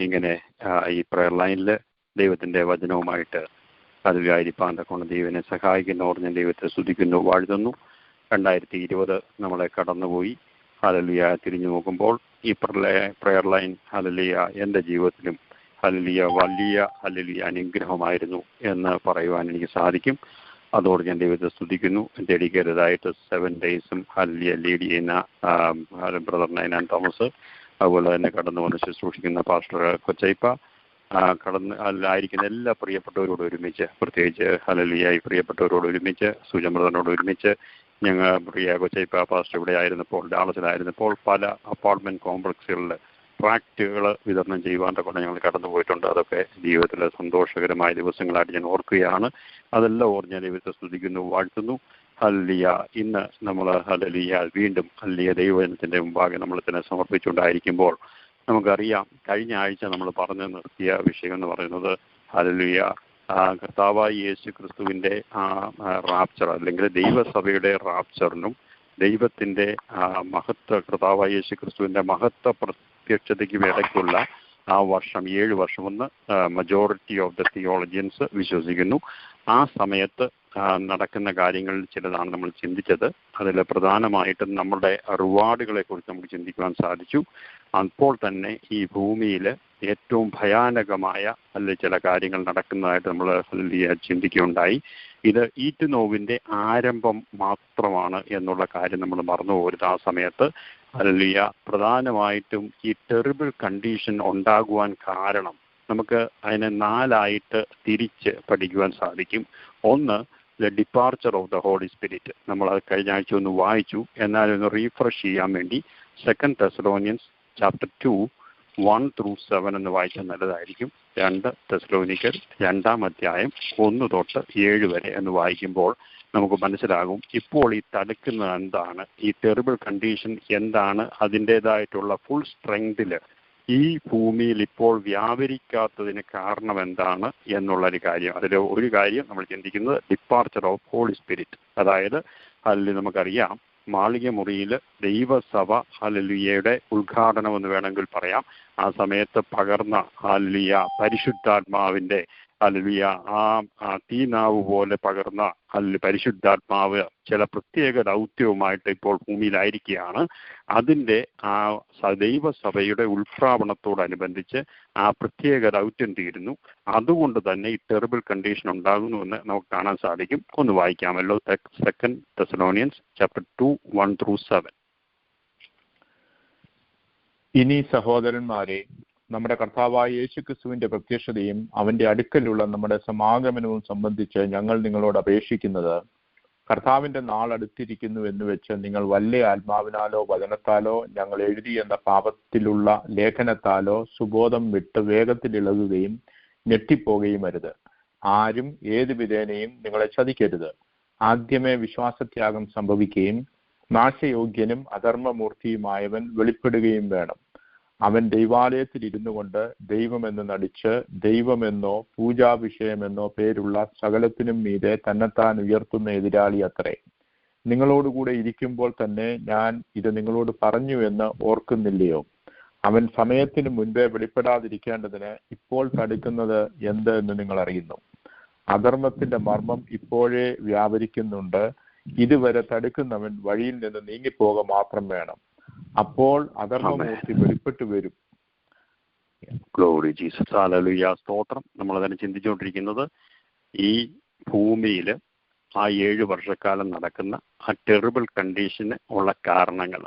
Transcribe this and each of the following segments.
ഇങ്ങനെ ഈ പ്രയർ ലൈനിൽ ദൈവത്തിൻ്റെ വചനവുമായിട്ട് അതിലായിരിക്കാൻ കൊണ്ട് ദൈവനെ സഹായിക്കുന്നവർ ഞാൻ ദൈവത്തെ സ്തുതിക്കുന്നു, വാഴ്ത്തുന്നു. 2020 നമ്മളെ കടന്നുപോയി. ഹല്ലേലൂയ. തിരിഞ്ഞു നോക്കുമ്പോൾ ഈ പ്രയർ ലൈൻ ഹല്ലേലൂയ എൻ്റെ ജീവിതത്തിലും ഹല്ലേലൂയ വലിയ ഹല്ലേലൂയ അനുഗ്രഹമായിരുന്നു എന്ന് പറയുവാൻ എനിക്ക് സാധിക്കും. അതോട് ഞാൻ ദൈവത്തെ സ്തുതിക്കുന്നു. ഡെഡിക്കേറ്റഡായിട്ട് 7 days ഹല്ലേലൂയ ലീഡ് ചെയ്യുന്ന ബ്രദർ നൈനാൻ തോമസ്, അതുപോലെ തന്നെ കടന്നു വന്ന് ശുശ്രൂഷിക്കുന്ന പാസ്റ്റർ കൊച്ചയ്പ്പ, അതിലായിരിക്കുന്ന എല്ലാ പ്രിയപ്പെട്ടവരോട് ഒരുമിച്ച്, പ്രത്യേകിച്ച് ഹല്ലേലൂയ പ്രിയപ്പെട്ടവരോട് ഒരുമിച്ച്, സുജമൃതനോട് ഒരുമിച്ച്, ഞങ്ങൾ പ്രിയ കൊച്ചയ്പ്പ പാസ്റ്റർ ഇവിടെ ആയിരുന്നപ്പോൾ, ഡാളസിലായിരുന്നപ്പോൾ പല അപ്പാർട്ട്മെന്റ് കോംപ്ലക്സുകളിൽ ട്രാക്റ്റുകൾ വിതരണം ചെയ്യുവാൻ്റെ കൊണ്ട് ഞങ്ങൾ കടന്നു പോയിട്ടുണ്ട്. അതൊക്കെ ജീവിതത്തിൽ സന്തോഷകരമായ ദിവസങ്ങളായിട്ട് ഞാൻ ഓർക്കുകയാണ്. അതെല്ലാം ഓർത്ത് ഞാൻ ദൈവത്തെ സ്തുതിക്കുന്നു, വാഴ്ത്തുന്നു. ഹല്ലേലൂയ. ഇന്ന് നമ്മൾ ഹല്ലേലൂയ വീണ്ടും ഹല്ലേലൂയ ദൈവജനത്തിൻ്റെ മുമ്പാകെ നമ്മൾ തന്നെ സമർപ്പിച്ചുകൊണ്ടായിരിക്കുമ്പോൾ നമുക്കറിയാം, കഴിഞ്ഞ ആഴ്ച നമ്മൾ പറഞ്ഞു നിർത്തിയ വിഷയം എന്ന് പറയുന്നത് ഹല്ലേലൂയ കർത്താവായ യേശു ക്രിസ്തുവിൻ്റെ റാപ്ചർ അല്ലെങ്കിൽ ദൈവസഭയുടെ റാപ്ചറിനും ദൈവത്തിൻ്റെ കർത്താവായ യേശു ക്രിസ്തുവിൻ്റെ മഹത്വ പ്രത്യക്ഷതയ്ക്കും ഇടയ്ക്കുള്ള ആ വർഷം 7 വർഷമെന്ന് മജോറിറ്റി ഓഫ് ദ തിയോളജിയൻസ് വിശ്വസിക്കുന്നു. ആ സമയത്ത് നടക്കുന്ന കാര്യങ്ങളിൽ ചിലതാണ് നമ്മൾ ചിന്തിച്ചത്. അതിൽ പ്രധാനമായിട്ടും നമ്മുടെ റിവാർഡുകളെ കുറിച്ച് നമുക്ക് ചിന്തിക്കുവാൻ സാധിച്ചു. അപ്പോൾ തന്നെ ഈ ഭൂമിയിൽ ഏറ്റവും ഭയാനകമായ ചില കാര്യങ്ങൾ നടക്കുന്നതായിട്ട് നമ്മൾ ചിന്തിക്കുകയുണ്ടായി. ഇത് ഈറ്റുനോവിൻ്റെ ആരംഭം മാത്രമാണ് എന്നുള്ള കാര്യം നമ്മൾ മറന്നു പോരുത്. ആ സമയത്ത് ഹല്ലേലൂയ പ്രധാനമായിട്ടും ഈ ടെറിബിൾ കണ്ടീഷൻ ഉണ്ടാകുവാൻ കാരണം നമുക്ക് അതിനെ 4 തിരിച്ച് പഠിക്കുവാൻ സാധിക്കും. ഒന്ന്, the departure of the holy spirit. നമ്മൾ അത് കഴിഞ്ഞ ആഴ്ച ഒന്ന് വായിച്ചു, എന്നാലൊന്ന് റീഫ്രഷ് ചെയ്യാൻ വേണ്ടി 2 Thessalonians chapter 2 1-7 എന്ന് വായിച്ചാൽ നല്ലതായിരിക്കും. 2 തെസ്സലോനിക്കർ 2-ാം അധ്യായം 1 തൊട്ട് 7 വരെ എന്ന് വായിക്കുമ്പോൾ നമുക്ക് മനസ്സിലാകും ഇപ്പോൾ ഈ തടുക്കുന്നത് എന്താണ്, ഈ ടെറിബിൾ കണ്ടീഷൻ എന്താണ്, അതിൻ്റേതായിട്ടുള്ള ഫുൾ സ്ട്രെങ്തിൽ ഈ ഭൂമിയിൽ ഇപ്പോൾ വ്യാപരിക്കാത്തതിന് കാരണം എന്താണ് എന്നുള്ളൊരു കാര്യം. അതിൽ ഒരു കാര്യം നമ്മൾ ചിന്തിക്കുന്നത് ഡിപ്പാർച്ചർ ഓഫ് ഹോളി സ്പിരിറ്റ്. അതായത് അതിൽ നമുക്കറിയാം മാളിക മുറിയിൽ ദൈവസഭ ഹല്ലേലൂയയുടെ ഉദ്ഘാടനം എന്ന് വേണമെങ്കിൽ പറയാം. ആ സമയത്ത് പകർന്ന ഹല്ലേലൂയ പരിശുദ്ധാത്മാവിൻ്റെ ഹല്ലേലൂയ ആ തീനാവ് പോലെ പകർന്ന പരിശുദ്ധാത്മാവ് ചില പ്രത്യേക ദൗത്യവുമായിട്ട് ഇപ്പോൾ ഭൂമിയിലായിരിക്കുകയാണ്. അതിൻ്റെ ആ ദൈവസഭയുടെ ഉത്പ്രാവണത്തോടനുബന്ധിച്ച് ആ പ്രത്യേക ദൗത്യം തീരുന്നു. അതുകൊണ്ട് തന്നെ ഈ ടെറിബിൾ കണ്ടീഷൻ ഉണ്ടാകുന്നുവെന്ന് നമുക്ക് കാണാൻ സാധിക്കും. ഒന്ന് വായിക്കാമല്ലോ, 2 Thessalonians chapter 2 1-7. ഇനി സഹോദരന്മാരെ, നമ്മുടെ കർത്താവായ യേശുക്രിസ്തുവിന്റെ പ്രത്യക്ഷതയും അവന്റെ അടുക്കലുള്ള നമ്മുടെ സമാഗമനവും സംബന്ധിച്ച് ഞങ്ങൾ നിങ്ങളോട് അപേക്ഷിക്കുന്നത്, കർത്താവിന്റെ നാൾ അടുത്തിരിക്കുന്നു എന്ന് വെച്ച് നിങ്ങൾ വല്ല ആത്മാവിനാലോ വചനത്താലോ ഞങ്ങൾ എഴുതി എന്ന പാപത്തിലുള്ള ലേഖനത്താലോ സുബോധം വിട്ട് വേഗത്തിൽ ഇളകുകയും ഞെട്ടിപ്പോകുകയും അരുത്. ആരും ഏത് വിധേനയും നിങ്ങളെ ചതിക്കരുത്. ആദ്യമേ വിശ്വാസത്യാഗം സംഭവിക്കുകയും നാശയോഗ്യനും അധർമ്മമൂർത്തിയുമായവൻ വെളിപ്പെടുകയും വേണം. അവൻ ദൈവാലയത്തിൽ ഇരുന്നു കൊണ്ട് ദൈവമെന്ന് നടിച്ച് ദൈവമെന്നോ പൂജാവിഷയമെന്നോ പേരുള്ള സകലത്തിനും മീതെ തന്നെത്താൻ ഉയർത്തുന്ന എതിരാളി അത്രേ. നിങ്ങളോടുകൂടെ ഇരിക്കുമ്പോൾ തന്നെ ഞാൻ ഇത് നിങ്ങളോട് പറഞ്ഞു എന്ന് ഓർക്കുന്നില്ലയോ? അവൻ സമയത്തിന് മുൻപേ വെളിപ്പെടാതിരിക്കേണ്ടതിന് ഇപ്പോൾ തടുക്കുന്നത് എന്ത് എന്ന് നിങ്ങൾ അറിയുന്നു. അധർമ്മത്തിന്റെ മർമ്മം ഇപ്പോഴേ വ്യാപരിക്കുന്നുണ്ട്. ഇതുവരെ തടുക്കുന്നവൻ വഴിയിൽ നിന്ന് നീങ്ങിപ്പോക മാത്രം വേണം. അപ്പോൾ അധർമ്മമൂർത്തി വെളിപ്പെട്ടു വരും. Glory Jesus. ഹല്ലേലൂയ, സ്തോത്രം. നമ്മൾ തന്നെ ചിന്തിച്ചുകൊണ്ടിരിക്കുന്നത് ഈ ഭൂമിയിൽ ആ 7 വർഷക്കാലം നടക്കുന്ന ആ ടെറിബിൾ കണ്ടീഷന് ഉള്ള കാരണങ്ങൾ.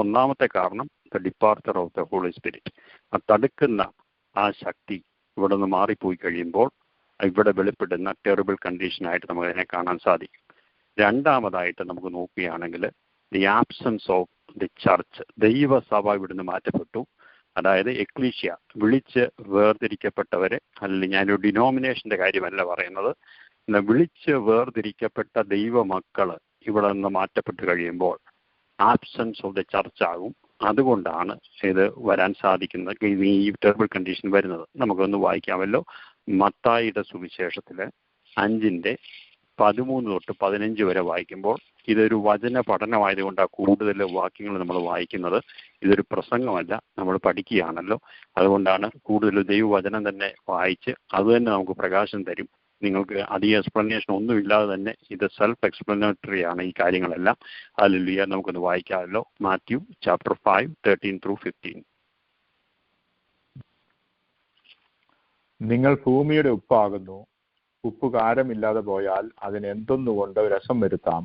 ഒന്നാമത്തെ കാരണം the departure of the holy spirit. ആ തടുക്കുന്ന ആ ശക്തി ഇവിടെ നിന്ന് മാറിപ്പോയി കഴിയുമ്പോൾ ഇവിടെ വെളിപ്പെടുന്ന ടെറിബിൾ കണ്ടീഷനായിട്ട് നമുക്ക് അതിനെ കാണാൻ സാധിക്കും. രണ്ടാമതായിട്ട് നമുക്ക് നോക്കുകയാണെങ്കിൽ the absence of the church. ദൈവസഭ ഇവിടുന്ന് മാറ്റപ്പെട്ടു. അതായത് എക്ലീഷ്യ, വിളിച്ച് വേർതിരിക്കപ്പെട്ടവരെ, അല്ലെങ്കിൽ ഞാനൊരു ഡിനോമിനേഷൻ്റെ കാര്യമല്ല പറയുന്നത്, വിളിച്ച് വേർതിരിക്കപ്പെട്ട ദൈവമക്കൾ ഇവിടെ നിന്ന് മാറ്റപ്പെട്ട് കഴിയുമ്പോൾ ആബ്സെൻസ് ഓഫ് ദി ചർച്ച് ആകും. അതുകൊണ്ടാണ് ഇത് വരാൻ സാധിക്കുന്നത്, ഈ ടെറിബിൾ കണ്ടീഷൻ വരുന്നത്. നമുക്കൊന്ന് വായിക്കാമല്ലോ. മത്തായിയുടെ സുവിശേഷത്തിൽ 5:13-15 വരെ വായിക്കുമ്പോൾ ഇതൊരു വചന പഠനമായതുകൊണ്ടാണ് കൂടുതൽ വാക്യങ്ങൾ നമ്മൾ വായിക്കുന്നത്. ഇതൊരു പ്രസംഗമല്ല, നമ്മൾ പഠിക്കുകയാണല്ലോ. അതുകൊണ്ടാണ് കൂടുതൽ ദൈവവചനം തന്നെ വായിച്ച് അത് തന്നെ നമുക്ക് പ്രകാശം തരും. നിങ്ങൾക്ക് അധികം എക്സ്പ്ലനേഷൻ ഒന്നും ഇല്ലാതെ തന്നെ ഇത് സെൽഫ് എക്സ്പ്ലനേറ്ററി ആണ് ഈ കാര്യങ്ങളെല്ലാം. ഹല്ലേലൂയ. നമുക്കൊന്ന് വായിക്കാമല്ലോ. Matthew chapter 5 13-15. നിങ്ങൾ ഭൂമിയുടെ ഉപ്പാകുന്നു. ഉപ്പ് കാരമില്ലാതെ പോയാൽ അതിന് എന്തൊന്നുകൊണ്ട് രസം വരുത്താം?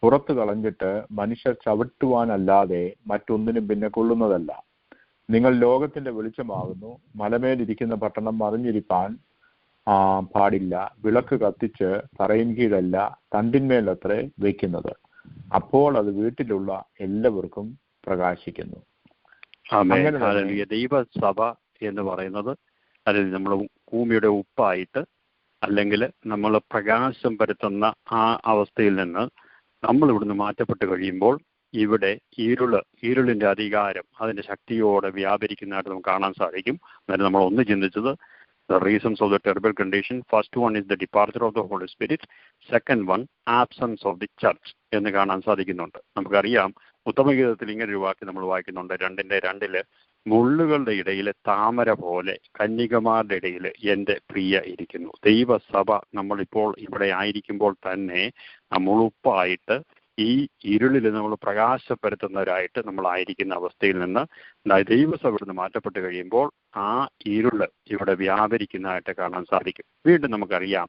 പുറത്തു കളഞ്ഞിട്ട് മനുഷ്യർ ചവിട്ടുവാനല്ലാതെ മറ്റൊന്നിനും പിന്നെ കൊള്ളുന്നതല്ല. നിങ്ങൾ ലോകത്തിന്റെ വെളിച്ചമാകുന്നു. മലമേലിരിക്കുന്ന പട്ടണം മറിഞ്ഞിരിപ്പാൻ പാടില്ല. വിളക്ക് കത്തിച്ച് തറയിൻ കീഴല്ല, തണ്ടിന്മേലത്രേ വയ്ക്കുന്നത്. അപ്പോൾ അത് വീട്ടിലുള്ള എല്ലാവർക്കും പ്രകാശിക്കുന്നു. ദൈവസഭ എന്ന് പറയുന്നത് അല്ലെങ്കിൽ നമ്മൾ ഭൂമിയുടെ ഉപ്പായിട്ട് അല്ലെങ്കിൽ നമ്മൾ പ്രകാശം പരത്തുന്ന ആ അവസ്ഥയിൽ നിന്ന് നമ്മൾ ഇവിടുന്ന് മാറ്റപ്പെട്ട് കഴിയുമ്പോൾ ഇവിടെ ഇരുളിന്റെ അധികാരം അതിന്റെ ശക്തിയോടെ വ്യാപരിക്കുന്നതായിട്ട് നമുക്ക് കാണാൻ സാധിക്കും. അതായത് നമ്മൾ ഒന്ന് ചിന്തിച്ചത് the reasons of the terrible condition. First one is the departure of the Holy Spirit. Second one, absence of the church എന്ന് കാണാൻ സാധിക്കുന്നുണ്ട്. നമുക്കറിയാം ഉത്തമഗീതത്തിൽ ഇങ്ങനെ ഒരു വാക്യം നമ്മൾ വായിക്കുന്നുണ്ട് 2:2 മുള്ളുകളുടെ ഇടയിലെ താമര പോലെ കന്യകമാരുടെ ഇടയിൽ എൻ്റെ പ്രിയ ഇരിക്കുന്നു. ദൈവസഭ നമ്മളിപ്പോൾ ഇവിടെ ആയിരിക്കുമ്പോൾ തന്നെ നമ്മൾ ഉപ്പായിട്ട് ഈ ഇരുളിൽ നമ്മൾ പ്രകാശപ്പെടുത്തുന്നവരായിട്ട് നമ്മളായിരിക്കുന്ന അവസ്ഥയിൽ നിന്ന് ദൈവസഭ ഇവിടുന്ന് മാറ്റപ്പെട്ട് കഴിയുമ്പോൾ ആ ഇരുള് ഇവിടെ വ്യാപരിക്കുന്നതായിട്ട് കാണാൻ സാധിക്കും. വീണ്ടും നമുക്കറിയാം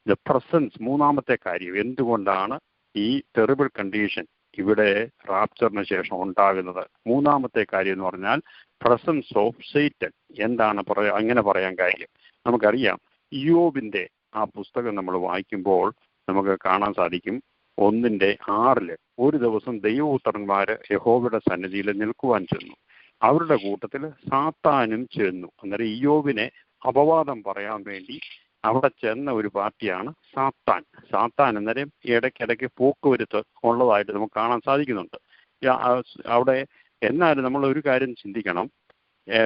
ദ പ്രസൻസ്, മൂന്നാമത്തെ കാര്യം എന്തുകൊണ്ടാണ് ഈ ടെറിബിൾ കണ്ടീഷൻ ഇവിടെ റാപ്ചറിന് ശേഷം ഉണ്ടാകുന്നത്. മൂന്നാമത്തെ കാര്യം എന്ന് പറഞ്ഞാൽ പ്രസൻസ് ഓഫ് സൈറ്റൻ. എന്താണ് അങ്ങനെ പറയാൻ കാര്യം? നമുക്കറിയാം ഇയ്യോബിന്റെ ആ പുസ്തകം നമ്മൾ വായിക്കുമ്പോൾ നമുക്ക് കാണാൻ സാധിക്കും 1:6 ഒരു ദിവസം ദൈവപുത്രന്മാര് യഹോവയുടെ സന്നിധിയിൽ നിൽക്കുവാൻ ചെന്നു. അവരുടെ കൂട്ടത്തിൽ സാത്താനും ചെന്നു. അന്നേരം ഇയ്യോബിനെ അപവാദം പറയാൻ വേണ്ടി അവിടെ ചെന്ന ഒരു പാർട്ടിയാണ് സാത്താൻ. അന്നേരം ഇടയ്ക്കിടയ്ക്ക് പോക്കുവരുത്ത് ഉള്ളതായിട്ട് നമുക്ക് കാണാൻ സാധിക്കുന്നുണ്ട് അവിടെ. എന്നാലും നമ്മൾ ഒരു കാര്യം ചിന്തിക്കണം.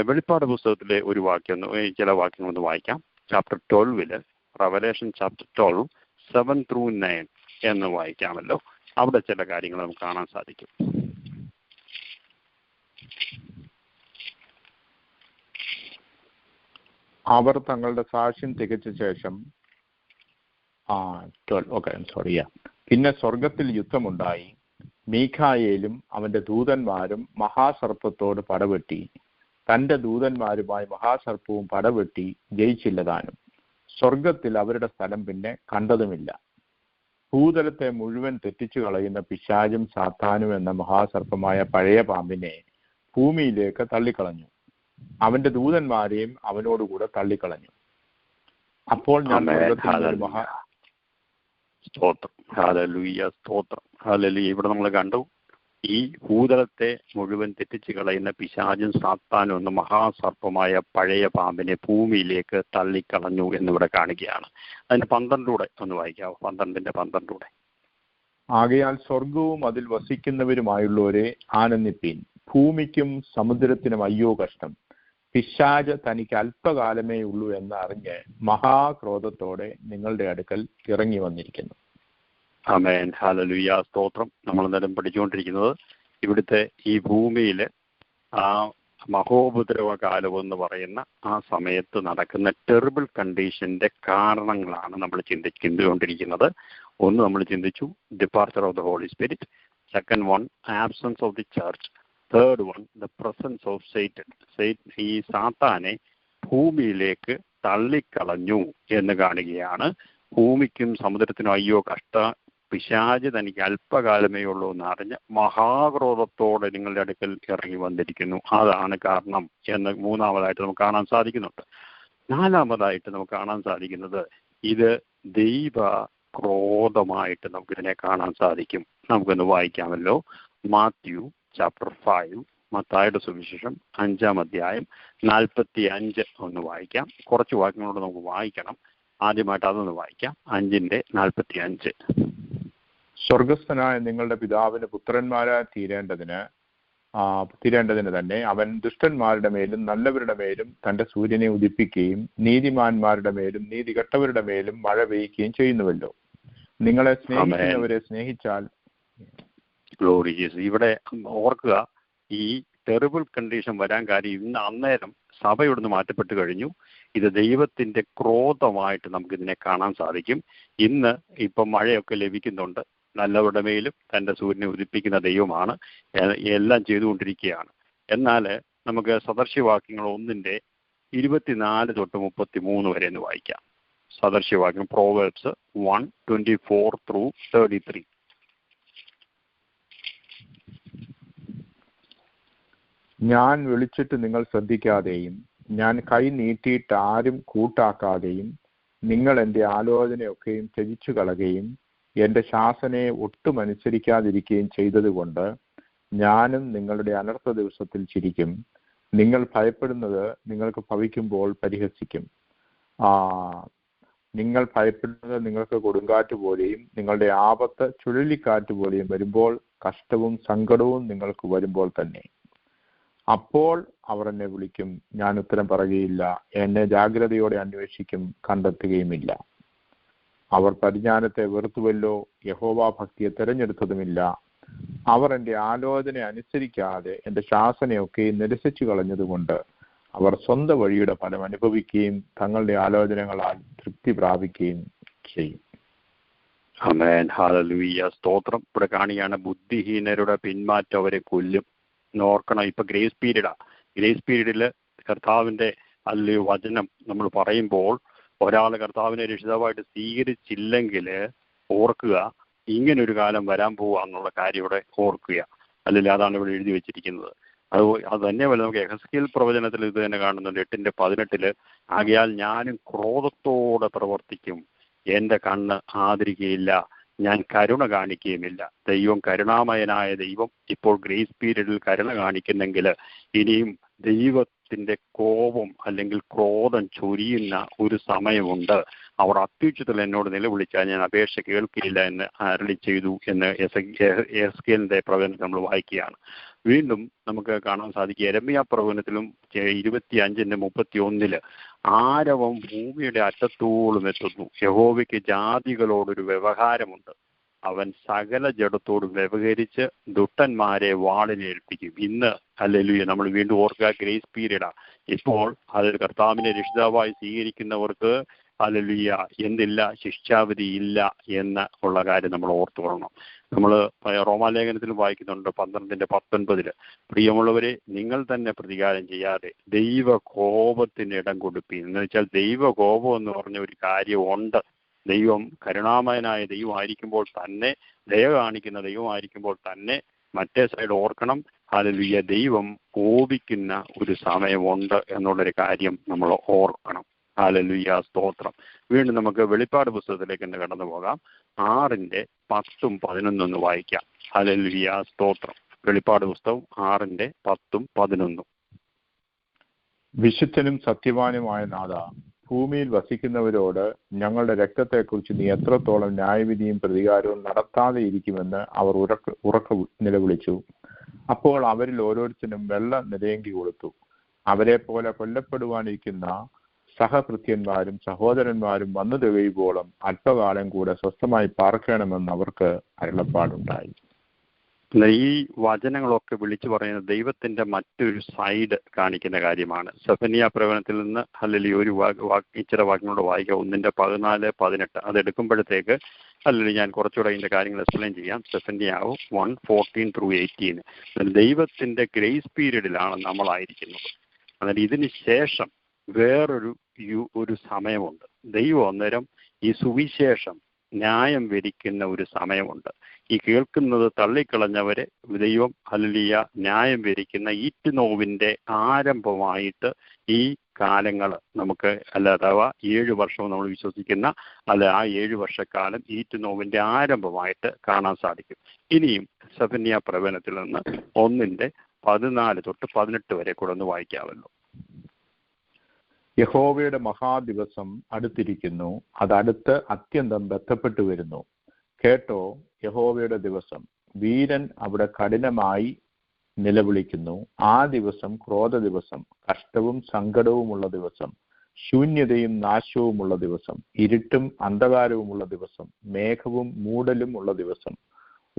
വെളിപ്പാട് പുസ്തകത്തിലെ ഒരു വാക്യം, ചില വാക്യങ്ങൾ ഒന്ന് വായിക്കാം. ചാപ്റ്റർ 12 റെവലേഷൻ ചാപ്റ്റർ 12 7-9 എന്ന് വായിക്കാമല്ലോ. അവിടെ ചില കാര്യങ്ങൾ നമുക്ക് കാണാൻ സാധിക്കും. അവർ തങ്ങളുടെ സാക്ഷ്യം തികച്ച ശേഷം പിന്നെ സ്വർഗത്തിൽ യുദ്ധമുണ്ടായി. മീഖായേലും അവന്റെ ദൂതന്മാരും മഹാസർപ്പത്തോട് പടവെട്ടി. തന്റെ ദൂതന്മാരുമായി മഹാസർപ്പവും പടവെട്ടി ജയിച്ചില്ലതാനും. സ്വർഗത്തിൽ അവരുടെ സ്ഥലം പിന്നെ കണ്ടതുമില്ല. ഭൂതലത്തെ മുഴുവൻ തെറ്റിച്ചു കളയുന്ന പിശാചും സാത്താനും എന്ന മഹാസർപ്പമായ പഴയ പാമ്പിനെ ഭൂമിയിലേക്ക് തള്ളിക്കളഞ്ഞു. അവന്റെ ദൂതന്മാരെയും അവനോടുകൂടെ തള്ളിക്കളഞ്ഞു. അപ്പോൾ ഞാൻ ഇവിടെ നമ്മൾ കണ്ടു ഈ ഭൂതലത്തെ മുഴുവൻ തെറ്റിച്ചു കളയുന്ന പിശാചും സാത്താനും എന്ന മഹാസർപ്പമായ പഴയ പാമ്പിനെ ഭൂമിയിലേക്ക് തള്ളിക്കളഞ്ഞു എന്നിവിടെ കാണുകയാണ്. അതിന്റെ 12 ഒന്ന് വായിക്കാവോ? 12:12. ആകയാൽ സ്വർഗവും അതിൽ വസിക്കുന്നവരുമായുള്ളവരെ ആനന്ദിപ്പീൻ. ഭൂമിക്കും സമുദ്രത്തിനും അയ്യോ കഷ്ടം. പിശാച് തനിക്ക് അല്പകാലമേ ഉള്ളൂ എന്ന് അറിഞ്ഞ് മഹാക്രോധത്തോടെ നിങ്ങളുടെ അടുക്കൽ ഇറങ്ങി വന്നിരിക്കുന്നു. ആമേൻ. ഹല്ലേലൂയ. സ്തോത്രം. നമ്മൾ നേരം പഠിച്ചുകൊണ്ടിരിക്കുന്നത് ഇവിടുത്തെ ഈ ഭൂമിയിൽ ആ മഹോപദ്രവ കാലം എന്ന് പറയുന്ന ആ സമയത്ത് നടക്കുന്ന ടെറിബിൾ കണ്ടീഷന്റെ കാരണങ്ങളാണ് നമ്മൾ ചിന്തിച്ചുകൊണ്ടിരിക്കുന്നത്. ഒന്ന് നമ്മൾ ചിന്തിച്ചു departure of the holy spirit. Second one absence of the church. Third one the presence of Satan. ഈ സാത്താനെ ഭൂമിയിലേക്ക് തള്ളിക്കളഞ്ഞു എന്ന് കാണുകയാണ്. ഭൂമിക്കും സമുദ്രത്തിനും അയ്യോ കഷ്ട, പിശാച് തനിക്ക് അല്പകാലമേ ഉള്ളൂ എന്ന് അറിഞ്ഞ് മഹാക്രോധത്തോടെ നിങ്ങളുടെ അടുക്കൽ ഇറങ്ങി വന്നിരിക്കുന്നു. അതാണ് കാരണം എന്ന് മൂന്നാമതായിട്ട് നമുക്ക് കാണാൻ സാധിക്കുന്നുണ്ട്. നാലാമതായിട്ട് നമുക്ക് കാണാൻ സാധിക്കുന്നത് ഇത് ദൈവ ക്രോധമായിട്ട് നമുക്കിതിനെ കാണാൻ സാധിക്കും. നമുക്കൊന്ന് വായിക്കാമല്ലോ. മാത്യു ചാപ്റ്റർ 5, മത്തായിയുടെ സുവിശേഷം 5-ാം അധ്യായം 45 ഒന്ന് വായിക്കാം. കുറച്ച് വാക്യങ്ങളോട് നമുക്ക് വായിക്കണം. ആദ്യമായിട്ട് അതൊന്ന് വായിക്കാം. 5:45. സ്വർഗസ്ഥനായ നിങ്ങളുടെ പിതാവിന് പുത്രന്മാരായി തീരേണ്ടതിന് തന്നെ അവൻ ദുഷ്ടന്മാരുടെ മേലും നല്ലവരുടെ മേലും തന്റെ സൂര്യനെ ഉദിപ്പിക്കുകയും നീതിമാന്മാരുടെ മേലും നീതികെട്ടവരുടെ മേലും മഴ പെയ്യുകയും ചെയ്യുന്നുവല്ലോ. നിങ്ങളെ സ്നേഹിക്കുന്നവരെ സ്നേഹിച്ചാൽ ഗ്ലോറി ജീസസ്. ഇവിടെ ഓർക്കുക, ഈ ടെറിബിൾ കണ്ടീഷൻ വരാൻ കാര്യം ഇന്ന് അന്നേരം സഭ ഇവിടുന്ന് മാറ്റപ്പെട്ട് കഴിഞ്ഞു. ഇത് ദൈവത്തിന്റെ ക്രോധമായിട്ട് നമുക്കിതിനെ കാണാൻ സാധിക്കും. ഇന്ന് ഇപ്പം മഴയൊക്കെ ലഭിക്കുന്നുണ്ട്, നല്ലവരുടെ മേലും തൻ്റെ സൂര്യനെ ഉദിപ്പിക്കുന്ന ദൈവമാണ്, എല്ലാം ചെയ്തുകൊണ്ടിരിക്കുകയാണ്. എന്നാൽ നമുക്ക് സദൃശ്യവാക്യങ്ങൾ 1:24-33 വരെ എന്ന് വായിക്കാം. സദൃശ്യവാക്യം പ്രോവേർബ്സ് 1:24-33. ഞാൻ വിളിച്ചിട്ട് നിങ്ങൾ ശ്രദ്ധിക്കാതെയും ഞാൻ കൈ നീട്ടിയിട്ട് ആരും കൂട്ടാക്കാതെയും നിങ്ങൾ എൻ്റെ ആലോചനയൊക്കെയും ത്യജിച്ചു കളയുകയും എൻ്റെ ശാസനയെ ഒട്ടും അനുസരിക്കാതിരിക്കുകയും ചെയ്തതുകൊണ്ട് ഞാനും നിങ്ങളുടെ അനർത്ഥ ദിവസത്തിൽ ചിരിക്കും. നിങ്ങൾ ഭയപ്പെടുന്നത് നിങ്ങൾക്ക് ഭവിക്കുമ്പോൾ പരിഹസിക്കും. നിങ്ങൾ ഭയപ്പെടുന്നത് നിങ്ങൾക്ക് കൊടുങ്കാറ്റ് പോലെയും നിങ്ങളുടെ ആപത്ത് ചുഴലിക്കാറ്റ് പോലെയും വരുമ്പോൾ കഷ്ടവും സങ്കടവും നിങ്ങൾക്ക് വരുമ്പോൾ തന്നെ. അപ്പോൾ അവർ എന്നെ വിളിക്കും, ഞാൻ ഉത്തരം പറയുകയില്ല. എന്നെ ജാഗ്രതയോടെ അന്വേഷിക്കും, കണ്ടെത്തുകയുമില്ല. അവർ പരിജ്ഞാനത്തെ വെറുത്തുവല്ലോ, യഹോവ ഭക്തിയെ തിരഞ്ഞെടുത്തതുമില്ല. അവർ എൻ്റെ ആലോചന അനുസരിക്കാതെ എൻ്റെ ശാസനയൊക്കെ നിരസിച്ചു കളഞ്ഞതുകൊണ്ട് അവർ സ്വന്തം വഴിയുടെ ഫലം അനുഭവിക്കുകയും തങ്ങളുടെ ആലോചനകളാൽ തൃപ്തി പ്രാപിക്കുകയും ചെയ്യും. ആമേൻ, ഹല്ലേലൂയ, സ്തോത്രം. ഇവിടെ കാണുകയാണ്, ബുദ്ധിഹീനരുടെ പിന്മാറ്റം അവരെ കൊല്ലും. ഓർക്കണം, ഇപ്പൊ ഗ്രേസ് പീരീഡിൽ കർത്താവിന്റെ അല്ലെങ്കിൽ വചനം നമ്മൾ പറയുമ്പോൾ ഒരാൾ കർത്താവിനെ രക്ഷിതാവായിട്ട് സ്വീകരിച്ചില്ലെങ്കിൽ ഓർക്കുക, ഇങ്ങനൊരു കാലം വരാൻ പോവുക എന്നുള്ള കാര്യം ഇവിടെ ഓർക്കുക. അല്ലെങ്കിൽ അതാണ് ഇവിടെ എഴുതി വെച്ചിരിക്കുന്നത്. അത് തന്നെയല്ല, നമുക്ക് യെഹെസ്കേൽ പ്രവചനത്തിൽ ഇത് തന്നെ കാണുന്നുണ്ട്. 8:18 ആകയാൽ ഞാനും ക്രോധത്തോടെ പ്രവർത്തിക്കും, എൻ്റെ കണ്ണ് ആദരിക്കുകയില്ല, ഞാൻ കരുണ കാണിക്കുകയുമില്ല. ദൈവം കരുണാമയനായ ദൈവം ഇപ്പോൾ ഗ്രേസ് പീരീഡിൽ കരുണ കാണിക്കുന്നെങ്കിൽ ഇനിയും ദൈവത്തിന്റെ കോപം അല്ലെങ്കിൽ ക്രോധം ചൊരിയുന്ന ഒരു സമയമുണ്ട്. അവർ അത്യുച്ചത്തിൽ എന്നോട് നിലവിളിച്ചാൽ ഞാൻ അപേക്ഷ കേൾക്കില്ല എന്ന് അരുളി ചെയ്തു എന്ന് യെഹെസ്കേലിന്റെ പ്രവചനത്തിൽ നമ്മൾ വായിക്കുകയാണ്. വീണ്ടും നമുക്ക് കാണാൻ സാധിക്കും യെരമ്യാ പ്രവചനത്തിലും 25:31 ആരവം ഭൂമിയുടെ അറ്റത്തോളം എത്തുന്നു. യഹോവയ്ക്ക് ജാതികളോടൊരു വ്യവഹാരമുണ്ട്, അവൻ സകല ജഡത്തോടും വ്യവഹരിച്ച് ദുഷ്ടന്മാരെ വാളിനേൽപ്പിക്കും. ഇന്ന് ഹല്ലേലൂയ നമ്മൾ വീണ്ടും ഓർക്കുക, ഗ്രേസ് പീരീഡാ ഇപ്പോൾ. അതിൽ കർത്താവിനെ രക്ഷിതാവായി സ്വീകരിക്കുന്നവർക്ക് ഹല്ലേലൂയ എന്തില്ല, ശിക്ഷാവിധി ഇല്ല എന്ന് ഉള്ള കാര്യം നമ്മൾ ഓർത്തുകൊള്ളണം. നമ്മൾ റോമാലേഖനത്തിൽ വായിക്കുന്നുണ്ട് 12:19 പ്രിയമുള്ളവരെ, നിങ്ങൾ തന്നെ പ്രതികാരം ചെയ്യാതെ ദൈവ കോപത്തിന് ഇടം കൊടുപ്പീൻ. എന്ന് വെച്ചാൽ ദൈവ കോപം എന്ന് പറഞ്ഞ ഒരു കാര്യമുണ്ട്. ദൈവം കരുണാമയനായ ദൈവമായിരിക്കുമ്പോൾ തന്നെ, ദയ കാണിക്കുന്ന ദൈവമായിരിക്കുമ്പോൾ തന്നെ മറ്റേ സൈഡ് ഓർക്കണം, ഹല്ലേലൂയ ദൈവം കോപിക്കുന്ന ഒരു സമയമുണ്ട് എന്നുള്ളൊരു കാര്യം നമ്മൾ ഓർക്കണം. ഹല്ലേലൂയ, സ്തോത്രം. വീണ്ടും നമുക്ക് വെളിപ്പാട് പുസ്തകത്തിലേക്ക് തന്നെ കടന്നു പോകാം. 6:10-11 വായിക്കാം. ഹല്ലേലൂയ, സ്തോത്രം. വെളിപ്പാട് പുസ്തകം 6:10-11. വിശുദ്ധനും സത്യവാനുമായ നാഥ, ഭൂമിയിൽ വസിക്കുന്നവരോട് ഞങ്ങളുടെ രക്തത്തെക്കുറിച്ച് നീ എത്രത്തോളം ന്യായവിധിയും പ്രതികാരവും നടത്താതെ ഇരിക്കുമെന്ന് അവർ ഉറക്കെ നിലവിളിച്ചു. അപ്പോൾ അവരിൽ ഓരോരുത്തരും വെള്ള നിരയങ്കി കൊടുത്തു. അവരെ പോലെ കൊല്ലപ്പെടുവാനിരിക്കുന്ന സഹകൃത്യന്മാരും സഹോദരന്മാരും വന്നു തികയുമ്പോളം അല്പകാലം കൂടെ സ്വസ്ഥമായി പാർക്കണമെന്ന് അവർക്ക് അരുളപ്പാടുണ്ടായി. ഈ വചനങ്ങളൊക്കെ വിളിച്ചു പറയുന്നത് ദൈവത്തിന്റെ മറ്റൊരു സൈഡ് കാണിക്കുന്ന കാര്യമാണ്. സെഫന്യാ പ്രവചനത്തിൽ നിന്ന് ഹല്ലേലൂയ ഒരു ഇച്ചിരി വാക്യങ്ങളോട് വായിക്കാം. 1:14-18 അതെടുക്കുമ്പോഴത്തേക്ക് ഹല്ലേലൂയ ഞാൻ കുറച്ചുകൂടെ ഇതിന്റെ കാര്യങ്ങൾ എക്സ്പ്ലെയിൻ ചെയ്യാം. സെഫന്യാവ് 1:14-18 ദൈവത്തിന്റെ ഗ്രേസ് പീരീഡിലാണ് നമ്മളായിരിക്കുന്നത്. എന്നാൽ ഇതിന് ശേഷം വേറൊരു സമയമുണ്ട്. ദൈവം അന്നേരം ഈ സുവിശേഷം ന്യായം വിധിക്കുന്ന ഒരു സമയമുണ്ട്. ഈ കേൾക്കുന്നത് തള്ളിക്കളഞ്ഞവരെ ദൈവം ഹല്ലേലൂയ ന്യായം വിധിക്കുന്ന ഈറ്റുനോവിന്റെ ആരംഭമായിട്ട് ഈ കാലങ്ങൾ നമുക്ക് അഥവാ 7 വർഷം നമ്മൾ വിശ്വസിക്കുന്ന ആ 7 വർഷക്കാലം ഈറ്റുനോവിന്റെ ആരംഭമായിട്ട് കാണാൻ സാധിക്കും. ഇനിയും സെഫന്യാ പ്രവചനത്തിൽ നിന്ന് 1:14-18 വരെ കൂടെ ഒന്ന് വായിക്കാമല്ലോ. യഹോവയുടെ മഹാദിവസം അടുത്തിരിക്കുന്നു, അതടുത്ത് അത്യന്തം ബന്ധപ്പെട്ടു വരുന്നു. കേട്ടോ, യഹോവയുടെ ദിവസം, വീരൻ അവിടെ കഠിനമായി നിലവിളിക്കുന്നു. ആ ദിവസം ക്രോധ ദിവസം, കഷ്ടവും സങ്കടവുമുള്ള ദിവസം, ശൂന്യതയും നാശവുമുള്ള ദിവസം, ഇരുട്ടും അന്ധകാരവുമുള്ള ദിവസം, മേഘവും മൂടലും ഉള്ള ദിവസം,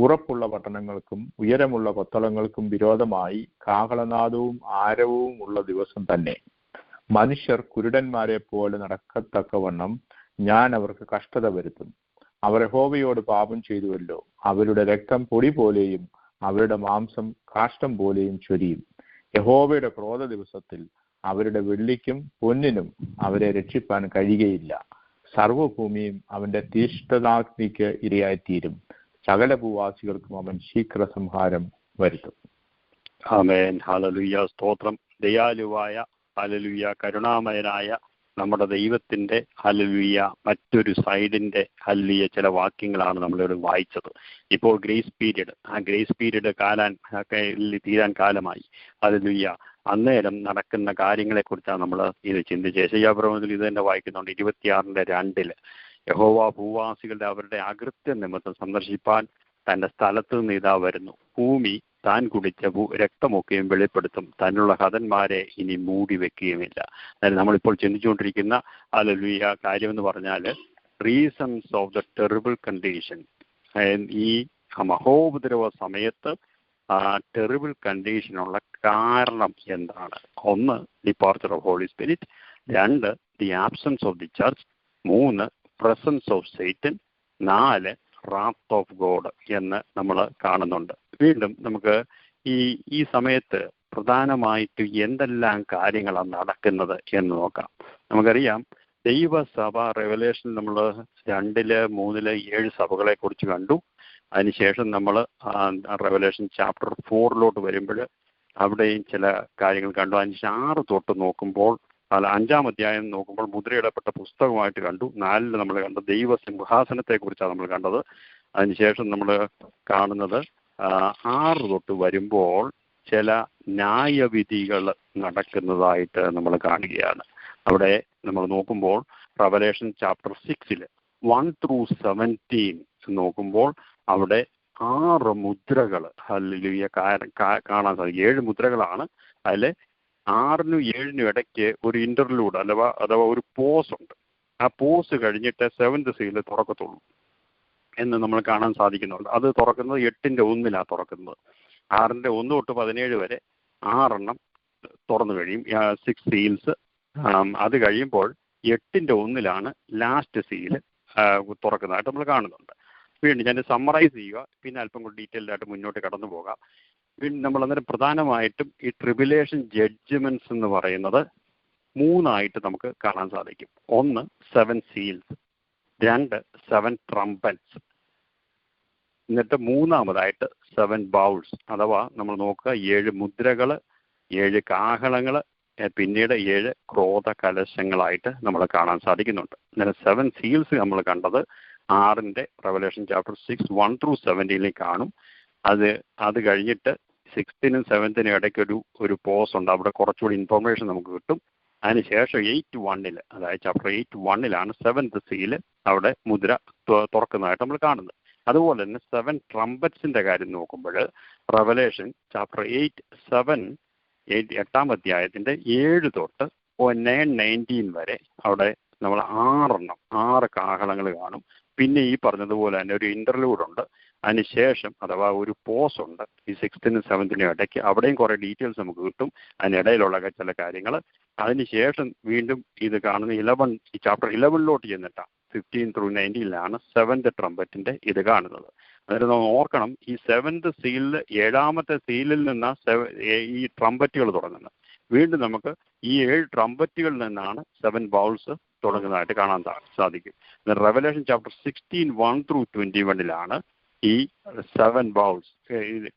ഉറപ്പുള്ള പട്ടണങ്ങൾക്കും ഉയരമുള്ള കൊത്തളങ്ങൾക്കും വിരോധമായി കാഹളനാദവും ആരവവും ഉള്ള ദിവസം തന്നെ. മനുഷ്യർ കുരുടന്മാരെ പോലെ നടക്കത്തക്കവണ്ണം ഞാൻ അവർക്ക് കഷ്ടത വരുത്തും. അവർ യഹോവയോട് പാപം ചെയ്തുവല്ലോ. അവരുടെ രക്തം പൊടി പോലെയും അവരുടെ മാംസം കാഷ്ടം പോലെയും ചൊരിയും. യഹോവയുടെ ക്രോധ ദിവസത്തിൽ അവരുടെ വെള്ളിക്കും പൊന്നിനും അവരെ രക്ഷിപ്പാൻ കഴിയുകയില്ല. സർവ്വഭൂമിയും അവന്റെ തീഷ്ണതാഗ്നിക്ക് ഇരയായിത്തീരും. സകല ഭൂവാസികൾക്കും അവൻ ശീഘ്ര സംഹാരം വരുത്തും. ആമേൻ. ഹല്ലേലൂയ. സ്തോത്രം. ദയാലുവായ, ഹല്ലേലൂയ, കരുണാമയനായ നമ്മുടെ ദൈവത്തിന്റെ ഹല്ലേലൂയ മറ്റൊരു സൈഡിന്റെ ഹല്ലേലൂയ ചില വാക്യങ്ങളാണ് നമ്മളിവിടെ വായിച്ചത്. ഇപ്പോൾ ഗ്രേസ് പീരീഡ്, ആ ഗ്രേസ് പീരീഡ് തീരാൻ കാലമായി. ഹല്ലേലൂയ. അന്നേരം നടക്കുന്ന കാര്യങ്ങളെക്കുറിച്ചാണ് നമ്മൾ ഇത് ചിന്തിച്ചത്. യെശയ്യാപ്രവചനത്തിൽ ഇത് തന്നെ വായിക്കുന്നുണ്ട്. 26:2 യഹോവ ഭൂവാസികളുടെ അവരുടെ അകൃത്യ നിമിത്തം സന്ദർശിപ്പാൻ തന്റെ സ്ഥലത്ത് നിന്ന് ഇതാ വരുന്നു. ഭൂമി താൻ കുടിച്ച രക്തമൊക്കെയും വെളിപ്പെടുത്തും. തന്നുള്ള ഹതന്മാരെ ഇനി മൂടി വെക്കുകയുമില്ല. അതായത് നമ്മളിപ്പോൾ ചിന്തിച്ചുകൊണ്ടിരിക്കുന്ന ഹല്ലേലൂയ കാര്യമെന്ന് പറഞ്ഞാൽ reasons of the terrible condition. ഈ മഹോപദ്രവ സമയത്ത് ടെറിബിൾ കണ്ടീഷനുള്ള കാരണം എന്താണ്? ഒന്ന്, departure of holy spirit. 2, the absence of the church. 3, presence of Satan. 4, wrath of God എന്ന് നമ്മൾ കാണുന്നുണ്ട്. വീണ്ടും നമുക്ക് ഈ സമയത്ത് പ്രധാനമായിട്ട് എന്തെല്ലാം കാര്യങ്ങളാണ് നടക്കുന്നത് എന്ന് നോക്കാം. നമുക്കറിയാം, ദൈവസഭ റെവലേഷൻ നമ്മൾ 2, 3, 7 സഭകളെ കുറിച്ച് കണ്ടു. അതിനുശേഷം നമ്മൾ റെവലേഷൻ ചാപ്റ്റർ 4 വരുമ്പോൾ അവിടെയും ചില കാര്യങ്ങൾ കണ്ടു. 6 തൊട്ട് നോക്കുമ്പോൾ 5-ാം അധ്യായം നോക്കുമ്പോൾ മുദ്രയിടപ്പെട്ട പുസ്തകമായിട്ട് കണ്ടു. 4 നമ്മൾ കണ്ടത് ദൈവ സിംഹാസനത്തെ കുറിച്ചാണ് നമ്മൾ കണ്ടത്. അതിനുശേഷം നമ്മൾ കാണുന്നത് 6 തൊട്ട് വരുമ്പോൾ ചില ന്യായവിധികൾ നടക്കുന്നതായിട്ട് നമ്മൾ കാണുകയാണ്. അവിടെ നമ്മൾ നോക്കുമ്പോൾ റെവലേഷൻ ചാപ്റ്റർ 6 1 through 17 നോക്കുമ്പോൾ അവിടെ 6 മുദ്രകൾ ഹല്ലേലൂയ കാണാൻ സാധിക്കും. 7 മുദ്രകളാണ്. അതിൽ 6-നും 7-നും ഇടയ്ക്ക് ഒരു ഇന്റർലൂഡ് അഥവാ ഒരു പോസ് ഉണ്ട്. ആ പോസ് കഴിഞ്ഞിട്ട് 7th സീൽ തുറക്കത്തുള്ളൂ എന്ന് നമ്മൾ കാണാൻ സാധിക്കുന്നുണ്ട്. അത് തുറക്കുന്നത് 8:1 തുറക്കുന്നത്. 6:1 തൊട്ട് 17 വരെ 6 തുറന്നു കഴിയും, 6 സീൽസ്. അത് കഴിയുമ്പോൾ 8:1 ലാസ്റ്റ് സീൽ തുറക്കുന്നതായിട്ട് നമ്മൾ കാണുന്നുണ്ട്. വീണ്ടും ഞാൻ സമ്മറൈസ് ചെയ്യുക, പിന്നെ അല്പം കൂടി ഡീറ്റെയിൽഡ് ആയിട്ട് മുന്നോട്ട് കടന്നു പോകാം. വീണ്ടും നമ്മൾ അന്നേരം പ്രധാനമായിട്ടും ഈ ട്രിബുലേഷൻ ജഡ്ജ്മെന്റ്സ് എന്ന് പറയുന്നത് 3 നമുക്ക് കാണാൻ സാധിക്കും. 1, 7 സീൽസ്. 2, 7 ട്രംപറ്റ്സ്. എന്നിട്ട് 3-മതായിട്ട് 7 ബൗൾസ്, അഥവാ നമ്മൾ നോക്കുക 7 മുദ്രകൾ, 7 കാഹളങ്ങൾ, പിന്നീട് 7 ക്രോധ കലശങ്ങളായിട്ട് നമ്മൾ കാണാൻ സാധിക്കുന്നുണ്ട്. അന്നേരം 7 സീൽസ് നമ്മൾ കണ്ടത് 6-ന്റെ റെവലേഷൻ ചാപ്റ്റർ 6 1 through 17 കാണും. അത് കഴിഞ്ഞിട്ട് 6-നും 7-നും ഇടയ്ക്ക് ഒരു പോസ് ഉണ്ട്. അവിടെ കുറച്ചുകൂടി ഇൻഫർമേഷൻ നമുക്ക് കിട്ടും. അതിനുശേഷം 8:1 അതായത് ചാപ്റ്റർ 8:1 7th സീൽ അവിടെ മുദ്ര തുറക്കുന്നതായിട്ട് നമ്മൾ കാണുന്നത്. അതുപോലെ തന്നെ 7 ട്രംപറ്റ്സിന്റെ കാര്യം നോക്കുമ്പോൾ റെവലേഷൻ ചാപ്റ്റർ 8-7 8-ാം അധ്യായത്തിന്റെ 7 തൊട്ട് 9-19 വരെ അവിടെ നമ്മൾ 6 കാഹളങ്ങൾ കാണും. പിന്നെ ഈ പറഞ്ഞതുപോലെ തന്നെ ഒരു ഇന്റർലൂഡ് ഉണ്ട്. അതിനുശേഷം അഥവാ ഒരു പോസ് ഉണ്ട് ഈ 6-നും 7-നും ഇടയ്ക്ക്. അവിടെയും കുറെ ഡീറ്റെയിൽസ് നമുക്ക് കിട്ടും, അതിനിടയിലുള്ള ചില കാര്യങ്ങൾ. അതിനുശേഷം വീണ്ടും ഇത് കാണുന്ന 11 ഈ ചാപ്റ്റർ 11 ചെന്നിട്ടാണ് 15 through 19 7th ട്രംപറ്റിന്റെ ഇത് കാണുന്നത്. അതായത് നമ്മൾ ഓർക്കണം, ഈ 7th സീലിൽ 7-ാമത്തെ സീലിൽ നിന്ന് ഈ ട്രംപറ്റുകൾ തുടങ്ങുന്നത്. വീണ്ടും നമുക്ക് ഈ 7 ട്രംപറ്റുകളിൽ നിന്നാണ് 7 ബൗൾസ് തുടങ്ങുന്നതായിട്ട് കാണാൻ സാധിക്കും. റെവലേഷൻ ചാപ്റ്റർ 16 1 through 21 ഈ 7 ബൗൾസ്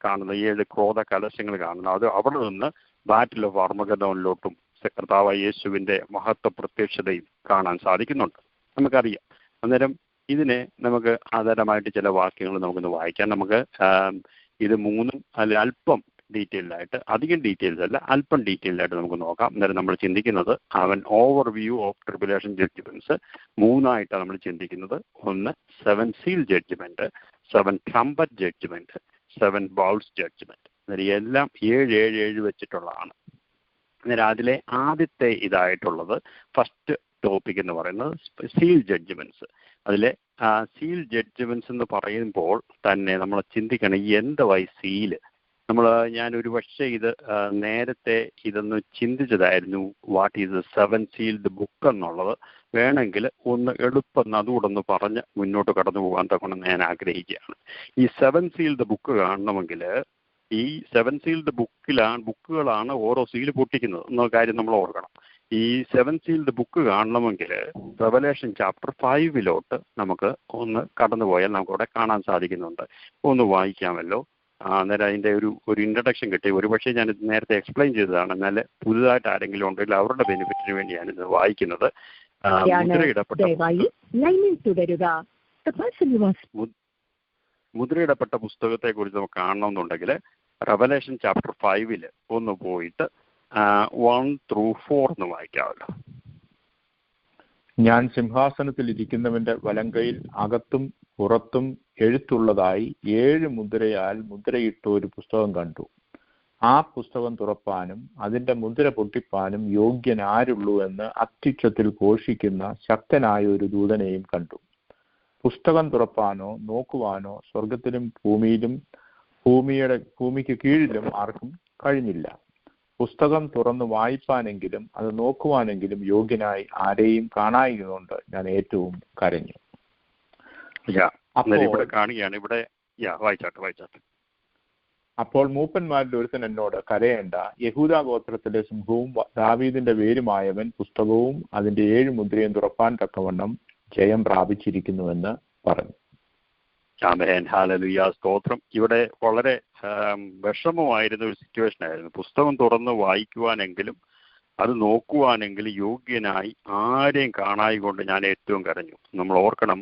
കാണുന്നത്, 7 ക്രോധ കലശങ്ങൾ കാണുന്നത്. അത് അവിടെ നിന്ന് ബാറ്റിൽ ഓഫ് അർമഗദോനിലോട്ടും കർത്താവായ യേശുവിന്റെ മഹത്വ പ്രത്യക്ഷതയും കാണാൻ സാധിക്കുന്നുണ്ട്. നമുക്കറിയാം. അന്നേരം ഇതിനെ നമുക്ക് ആധാരമായിട്ട് ചില വാക്യങ്ങൾ നമുക്കൊന്ന് വായിക്കാം. നമുക്ക് ഇത് 3 അതിൽ അല്പം ഡീറ്റെയിൽഡ് ആയിട്ട്, അധികം ഡീറ്റെയിൽസ് അല്ല, അല്പം ഡീറ്റെയിൽഡ് ആയിട്ട് നമുക്ക് നോക്കാം. അന്നേരം നമ്മൾ ചിന്തിക്കുന്നത് അവൻ ഓവർവ്യൂ ഓഫ് ട്രിബുലേഷൻ ജഡ്ജ്മെന്റ്സ് 3 നമ്മൾ ചിന്തിക്കുന്നത്. 1, 7 seal judgment, 7 trumpet judgment, 7 bowls judgment. അന്നേരം എല്ലാം 7 വെച്ചിട്ടുള്ളതാണ്. അന്നേരം അതിലെ ആദ്യത്തെ ഇതായിട്ടുള്ളത് ഫസ്റ്റ് ടോപ്പിക് എന്ന് പറയുന്നത് സീൽ ജഡ്ജ്മെന്റ്സ്. അതിലെ സീൽ ജഡ്ജ്മെന്റ്സ് എന്ന് പറയുമ്പോൾ തന്നെ നമ്മൾ ചിന്തിക്കണം എന്തുവായി സീല്. ഞാനൊരു പക്ഷേ ഇത് നേരത്തെ ഇതൊന്ന് ചിന്തിച്ചതായിരുന്നു, what is a 7 sealed book എന്നുള്ളത്. വേണമെങ്കിൽ ഒന്ന് എളുപ്പം അതുകൂടെ ഒന്ന് പറഞ്ഞ് മുന്നോട്ട് കടന്നു പോകാൻ തക്കണം ഞാൻ ആഗ്രഹിക്കുകയാണ്. ഈ 7 സീൽഡ് ബുക്ക് കാണണമെങ്കിൽ ഈ 7 സീൽഡ് ബുക്കുകളാണ് ഓരോ സീല് പൊട്ടിക്കുന്നത് എന്ന കാര്യം നമ്മൾ ഓർക്കണം. ഈ 7 സീൽഡ് ബുക്ക് കാണണമെങ്കിൽ റെവലേഷൻ ചാപ്റ്റർ 5 നമുക്ക് ഒന്ന് കടന്നുപോയാൽ നമുക്കവിടെ കാണാൻ സാധിക്കുന്നുണ്ട്. ഒന്ന് വായിക്കാമല്ലോ. അന്നേരം അതിൻ്റെ ഒരു ഇൻട്രഡക്ഷൻ കിട്ടി. ഒരുപക്ഷെ ഞാൻ നേരത്തെ എക്സ്പ്ലെയിൻ ചെയ്തതാണ്, എന്നാൽ പുതുതായിട്ട് ആരെങ്കിലും ഉണ്ടെങ്കിൽ അവരുടെ ബെനിഫിറ്റിന് വേണ്ടി ഞാനിത് വായിക്കുന്നത്. മുദ്രയിടപ്പെട്ട പുസ്തകത്തെ കുറിച്ച് നമുക്ക് കാണണമെന്നുണ്ടെങ്കിൽ റെവലേഷൻ ചാപ്റ്റർ 5 ഒന്ന് പോയിട്ട് 1 through 4 എന്ന് വായിക്കാമല്ലോ. ഞാൻ സിംഹാസനത്തിൽ ഇരിക്കുന്നവന്റെ വലങ്കയിൽ അകത്തും പുറത്തും എഴുത്തുള്ളതായി 7 മുദ്രയാൽ മുദ്രയിട്ട ഒരു പുസ്തകം കണ്ടു. ആ പുസ്തകം തുറപ്പാനും അതിന്റെ മുദ്ര പൊട്ടിപ്പാനും യോഗ്യൻ ആരുള്ളൂ എന്ന് അത്യുച്ചത്തിൽ ഘോഷിക്കുന്ന ശക്തനായ ഒരു ദൂതനെയും കണ്ടു. പുസ്തകം തുറപ്പാനോ നോക്കുവാനോ സ്വർഗത്തിലും ഭൂമിക്ക് കീഴിലും ആർക്കും കഴിഞ്ഞില്ല. പുസ്തകം തുറന്ന് വായിപ്പാനെങ്കിലും അത് നോക്കുവാനെങ്കിലും യോഗ്യനായി ആരെയും കാണായതുകൊണ്ട് ഞാൻ ഏറ്റവും കരഞ്ഞു. അപ്പോൾ മൂപ്പന്മാരിൽ ഒരുത്തൻ എന്നോട്, കരയേണ്ട, യഹൂദാ ഗോത്രത്തിലെ സിംഹവും ദാവീദിന്റെ വേരുമായവൻ പുസ്തകവും അതിന്റെ 7 മുദ്രയും തുറപ്പാൻ തക്കവണ്ണം ജയം പ്രാപിച്ചിരിക്കുന്നുവെന്ന് പറഞ്ഞു. ആമേൻ, ഹല്ലേലൂയ, സ്തോത്രം. ഇവിടെ വളരെ വിഷമമായിരുന്ന ഒരു സിറ്റുവേഷൻ ആയിരുന്നു. പുസ്തകം തുറന്ന് വായിക്കുവാനെങ്കിലും അത് നോക്കുവാനെങ്കിലും യോഗ്യനായി ആരെയും കാണായിക്കൊണ്ട് ഞാൻ ഏറ്റവും കരഞ്ഞു. നമ്മൾ ഓർക്കണം,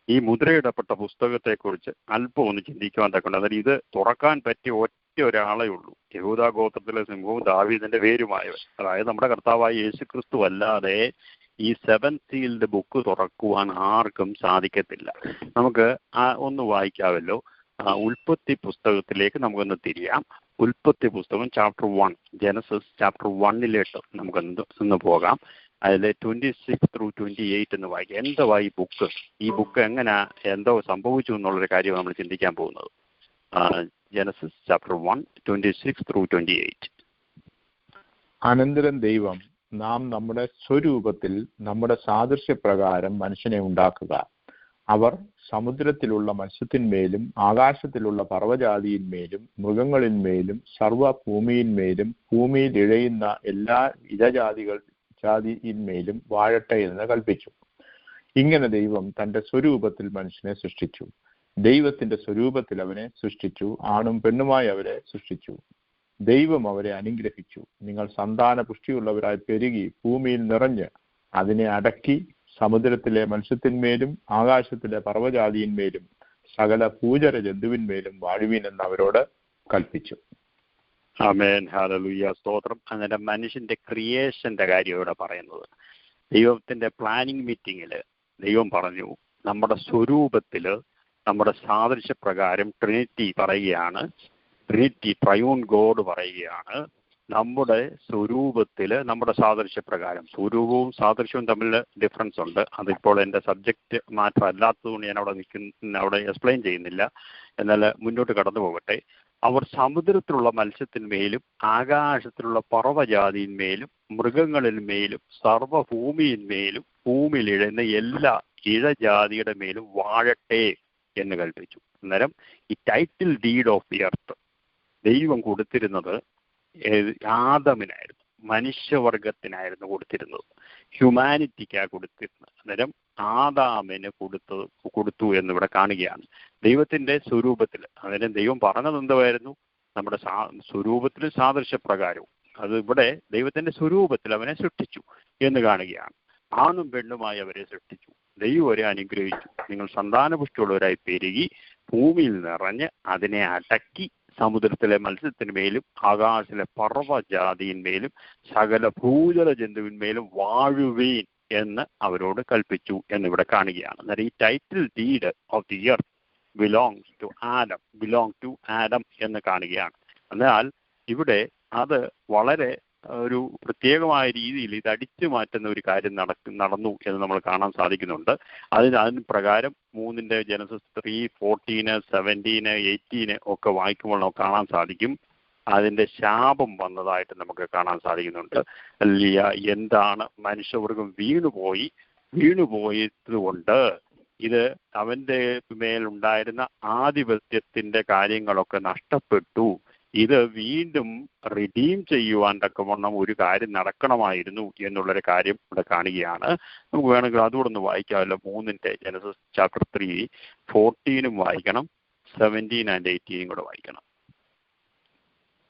ഈ മുദ്രയിടപ്പെട്ട പുസ്തകത്തെക്കുറിച്ച് അല്പം ഒന്ന് ചിന്തിക്കുവാൻ തക്കണം. അതായത് ഇത് തുറക്കാൻ പറ്റിയ ഒറ്റ ഒരാളെ ഉള്ളൂ, യഹൂദാ ഗോത്രത്തിലെ സിംഹവും ദാവീദിന്റെ വേരുമായവൻ. അതായത് നമ്മുടെ കർത്താവായ യേശുക്രിസ്തു അല്ലാതെ ഈ 7 സീൽഡ് ബുക്ക് തുറക്കുവാൻ ആർക്കും സാധിക്കത്തില്ല. നമുക്ക് ഒന്ന് വായിക്കാമല്ലോ. ഉൽപ്പത്തി പുസ്തകത്തിലേക്ക് നമുക്കൊന്ന് തിരിയാം. ഉൽപ്പത്തി പുസ്തകം ചാപ്റ്റർ 1, ജനസിസ് ചാപ്റ്റർ 1 നമുക്കൊന്ന് പോകാം. അതിൽ 26 through 28 എന്ന് വായിക്കാം. എന്തുവാ ഈ ബുക്ക് എങ്ങനെ എന്തോ സംഭവിച്ചു എന്നുള്ളൊരു കാര്യം നമ്മൾ ചിന്തിക്കാൻ പോകുന്നത്. Genesis chapter 1, 26 through 28. അനന്തരം ദൈവം, നാം നമ്മുടെ സ്വരൂപത്തിൽ നമ്മുടെ സാദൃശ്യപ്രകാരം മനുഷ്യനെ ഉണ്ടാക്കുക. അവർ സമുദ്രത്തിലുള്ള മത്സ്യത്തിന്മേലും ആകാശത്തിലുള്ള പർവ്വജാതിയിന്മേലും മൃഗങ്ങളിന്മേലും സർവ്വഭൂമിയിന്മേലും ഭൂമിയിൽ ഇഴയുന്ന എല്ലാ ജാതിയിന്മേലും വാഴട്ടെ എന്ന് കൽപ്പിച്ചു. ഇങ്ങനെ ദൈവം തന്റെ സ്വരൂപത്തിൽ മനുഷ്യനെ സൃഷ്ടിച്ചു. ദൈവത്തിന്റെ സ്വരൂപത്തിൽ അവനെ സൃഷ്ടിച്ചു, ആണും പെണ്ണുമായി അവരെ സൃഷ്ടിച്ചു. ദൈവം അവരെ അനുഗ്രഹിച്ചു. നിങ്ങൾ സന്താന പുഷ്ടിയുള്ളവരായി പെരുകി ഭൂമിയിൽ നിറഞ്ഞ് അതിനെ അടക്കി സമുദ്രത്തിലെ മത്സ്യത്തിന്മേലും ആകാശത്തിലെ പർവ്വജാതിയിന്മേലും സകല ഭൂചര ജന്തുവിന്മേലും വാഴുവീൻ എന്ന് അവരോട് കൽപ്പിച്ചു. ആമേൻ, ഹല്ലേലൂയ, സ്തോത്രം. അങ്ങനെ മനുഷ്യന്റെ ക്രിയേഷന്റെ കാര്യം ഇവിടെ പറയുന്നത്. ദൈവത്തിന്റെ പ്ലാനിങ് മീറ്റിംഗിൽ ദൈവം പറഞ്ഞു, നമ്മുടെ സ്വരൂപത്തില് നമ്മുടെ സാദൃശ്യപ്രകാരം ട്രിനിറ്റി പറയുകയാണ്, ട്രിനിറ്റി ട്രയൂൺ ഗോഡ് പറയുകയാണ്, നമ്മുടെ സ്വരൂപത്തിൽ നമ്മുടെ സാദൃശ്യപ്രകാരം. സ്വരൂപവും സാദൃശ്യവും തമ്മിൽ ഡിഫറൻസ് ഉണ്ട്. അതിപ്പോൾ എൻ്റെ സബ്ജക്റ്റ് മാറ്റം അല്ലാത്തതുകൊണ്ട് ഞാൻ അവിടെ എക്സ്പ്ലെയിൻ ചെയ്യുന്നില്ല. എന്നാൽ മുന്നോട്ട് കടന്നു പോകട്ടെ. അവർ സമുദ്രത്തിലുള്ള മത്സ്യത്തിന്മേലും ആകാശത്തിലുള്ള പർവ്വജാതിന്മേലും മൃഗങ്ങളിന്മേലും സർവ്വഭൂമിയിന്മേലും ഭൂമിയിൽ ഇഴയുന്ന എല്ലാ ഇഴജാതിയുടെ മേലും വാഴട്ടെ എന്ന് കൽപ്പിച്ചു. അന്നേരം ഈ title deed of the earth ദൈവം കൊടുത്തിരുന്നത് ആദമിനായിരുന്നു, മനുഷ്യവർഗത്തിനായിരുന്നു കൊടുത്തിരുന്നത്, ഹ്യൂമാനിറ്റിക്കാണ് കൊടുത്തിരുന്നത്. അന്നേരം ആദാമിന് കൊടുത്തു എന്നിവിടെ കാണുകയാണ്. ദൈവത്തിന്റെ സ്വരൂപത്തിൽ. അന്നേരം ദൈവം പറഞ്ഞത് എന്തായിരുന്നു? നമ്മുടെ സ്വരൂപത്തിൽ സാദൃശ്യപ്രകാരവും. അത് ഇവിടെ ദൈവത്തിന്റെ സ്വരൂപത്തിൽ അവനെ സൃഷ്ടിച്ചു എന്ന് കാണുകയാണ്. ആണും പെണ്ണുമായി അവരെ സൃഷ്ടിച്ചു. ദൈവം അവരെ അനുഗ്രഹിച്ചു. നിങ്ങൾ സന്താനപുഷ്ടിയുള്ളവരായി പെരുകി ഭൂമിയിൽ നിറഞ്ഞ് അതിനെ അടക്കി സമുദ്രത്തിലെ മത്സ്യത്തിന്മേലും ആകാശത്തിലെ പർവ്വജാതിയിന്മേലും സകല ഭൂചര ജന്തുവിന്മേലും വാഴുവീൻ എന്ന് അവരോട് കൽപ്പിച്ചു എന്നിവിടെ കാണുകയാണ്. അന്നേരം ഈ title deed of the earth belongs to Adam എന്ന് കാണുകയാണ്. എന്നാൽ ഇവിടെ അത് വളരെ ഒരു പ്രത്യേകമായ രീതിയിൽ ഇത് അടിച്ചു മാറ്റുന്ന ഒരു കാര്യം നടന്നു എന്ന് നമ്മൾ കാണാൻ സാധിക്കുന്നുണ്ട്. അതിന് പ്രകാരം 3 ജനസിസ് 3, 14, 17, 18 ഒക്കെ വായിക്കുമ്പോൾ നമുക്ക് കാണാൻ സാധിക്കും അതിന്റെ ശാപം വന്നതായിട്ട് നമുക്ക് കാണാൻ സാധിക്കുന്നുണ്ട്. എന്താണ് മനുഷ്യവർഗം വീണുപോയത് കൊണ്ട് ഇത് അവന്റെ മേലുണ്ടായിരുന്ന ആധിപത്യത്തിന്റെ കാര്യങ്ങളൊക്കെ നഷ്ടപ്പെട്ടു. ഇത് വീണ്ടും റിഡീം ചെയ്യുവാൻ തക്കവണ്ണം ഒരു കാര്യം നടക്കണമായിരുന്നു എന്നുള്ളൊരു കാര്യം ഇവിടെ കാണുകയാണ്. നമുക്ക് വേണമെങ്കിൽ അതുകൂടെ ഒന്ന് വായിക്കാമല്ലോ. 3 ജനസിസ് ചാപ്റ്റർ 3, 14 വായിക്കണം, 17 and 18 കൂടെ വായിക്കണം.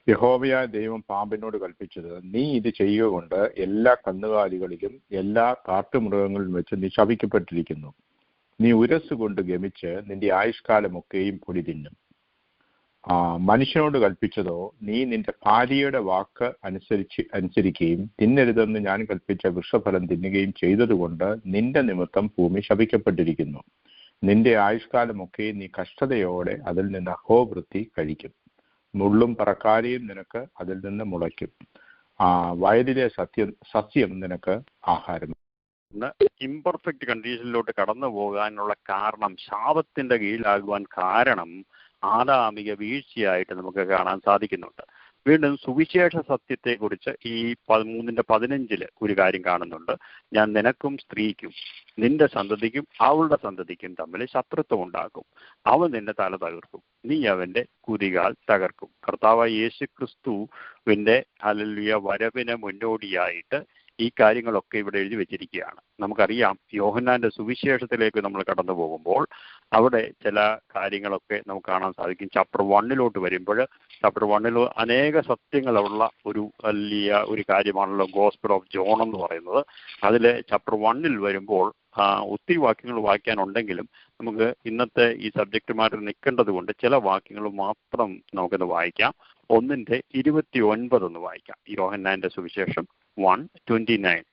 യഹോവയായ ദൈവം പാമ്പിനോട് കൽപ്പിച്ചത്, നീ ഇത് ചെയ്യുക കൊണ്ട് എല്ലാ കന്നുകാലികളിലും എല്ലാ കാട്ടുമൃഗങ്ങളിലും വെച്ച് നീ ശപിക്കപ്പെട്ടിരിക്കുന്നു. നീ ഉരസ്സുകൊണ്ട് ഗമിച്ച് നിന്റെ ആയുഷ്കാലമൊക്കെയും പൊടി തിന്നും. മനുഷ്യനോട് കൽപ്പിച്ചതോ, നീ നിന്റെ ഭാര്യയുടെ വാക്ക് അനുസരിക്കുകയും തിന്നരുതെന്ന് ഞാൻ കൽപ്പിച്ച വൃക്ഷഫലം തിന്നുകയും ചെയ്തതുകൊണ്ട് നിന്റെ നിമിത്തം ഭൂമി ശപിക്കപ്പെട്ടിരിക്കുന്നു. നിന്റെ ആയുഷ്കാലമൊക്കെ നീ കഷ്ടതയോടെ അതിൽ നിന്ന് അഹോവൃത്തി കഴിക്കും. മുള്ളും പറക്കാരിയും നിനക്ക് അതിൽ നിന്ന് മുളയ്ക്കും. വയലിലെ സസ്യം നിനക്ക് ആഹാരം. ഇംപെർഫെക്റ്റ് കണ്ടീഷനിലോട്ട് കടന്നു പോകാനുള്ള കാരണം, ശാപത്തിന്റെ കീഴിലാകുവാൻ കാരണം ആദാമിക വീഴ്ചയായിട്ട് നമുക്ക് കാണാൻ സാധിക്കുന്നുണ്ട്. വീണ്ടും സുവിശേഷ സത്യത്തെക്കുറിച്ച് ഈ 3:15 ഒരു കാര്യം കാണുന്നുണ്ട്. ഞാൻ നിനക്കും സ്ത്രീക്കും നിന്റെ സന്തതിക്കും അവളുടെ സന്തതിക്കും തമ്മിൽ ശത്രുത്വം ഉണ്ടാക്കും. അവൻ നിന്റെ തല തകർക്കും, നീ അവന്റെ കുതികാൽ തകർക്കും. കർത്താവായ യേശു ക്രിസ്തുവിന്റെ ഹല്ലേലൂയ വരവിന് മുന്നോടിയായിട്ട് ഈ കാര്യങ്ങളൊക്കെ ഇവിടെ എഴുതി വെച്ചിരിക്കുകയാണ്. നമുക്കറിയാം, യോഹന്നാന്റെ സുവിശേഷത്തിലേക്ക് നമ്മൾ കടന്നു പോകുമ്പോൾ അവിടെ ചില കാര്യങ്ങളൊക്കെ നമുക്ക് കാണാൻ സാധിക്കും. ചാപ്റ്റർ 1 വരുമ്പോൾ, ചാപ്റ്റർ 1 അനേക സത്യങ്ങളുള്ള ഒരു കാര്യമാണല്ലോ ഗോസ്പൽ ഓഫ് ജോൺ എന്ന് പറയുന്നത്. അതിൽ ചാപ്റ്റർ 1 വരുമ്പോൾ ഒത്തിരി വാക്യങ്ങൾ വായിക്കാനുണ്ടെങ്കിലും നമുക്ക് ഇന്നത്തെ ഈ സബ്ജക്റ്റ് മാറ്റർ നിൽക്കേണ്ടത് കൊണ്ട് ചില വാക്യങ്ങൾ മാത്രം നമുക്കിന്ന് വായിക്കാം. 1:29 ഒന്ന് വായിക്കാം. യോഹന്നാന്റെ സുവിശേഷം 1:29.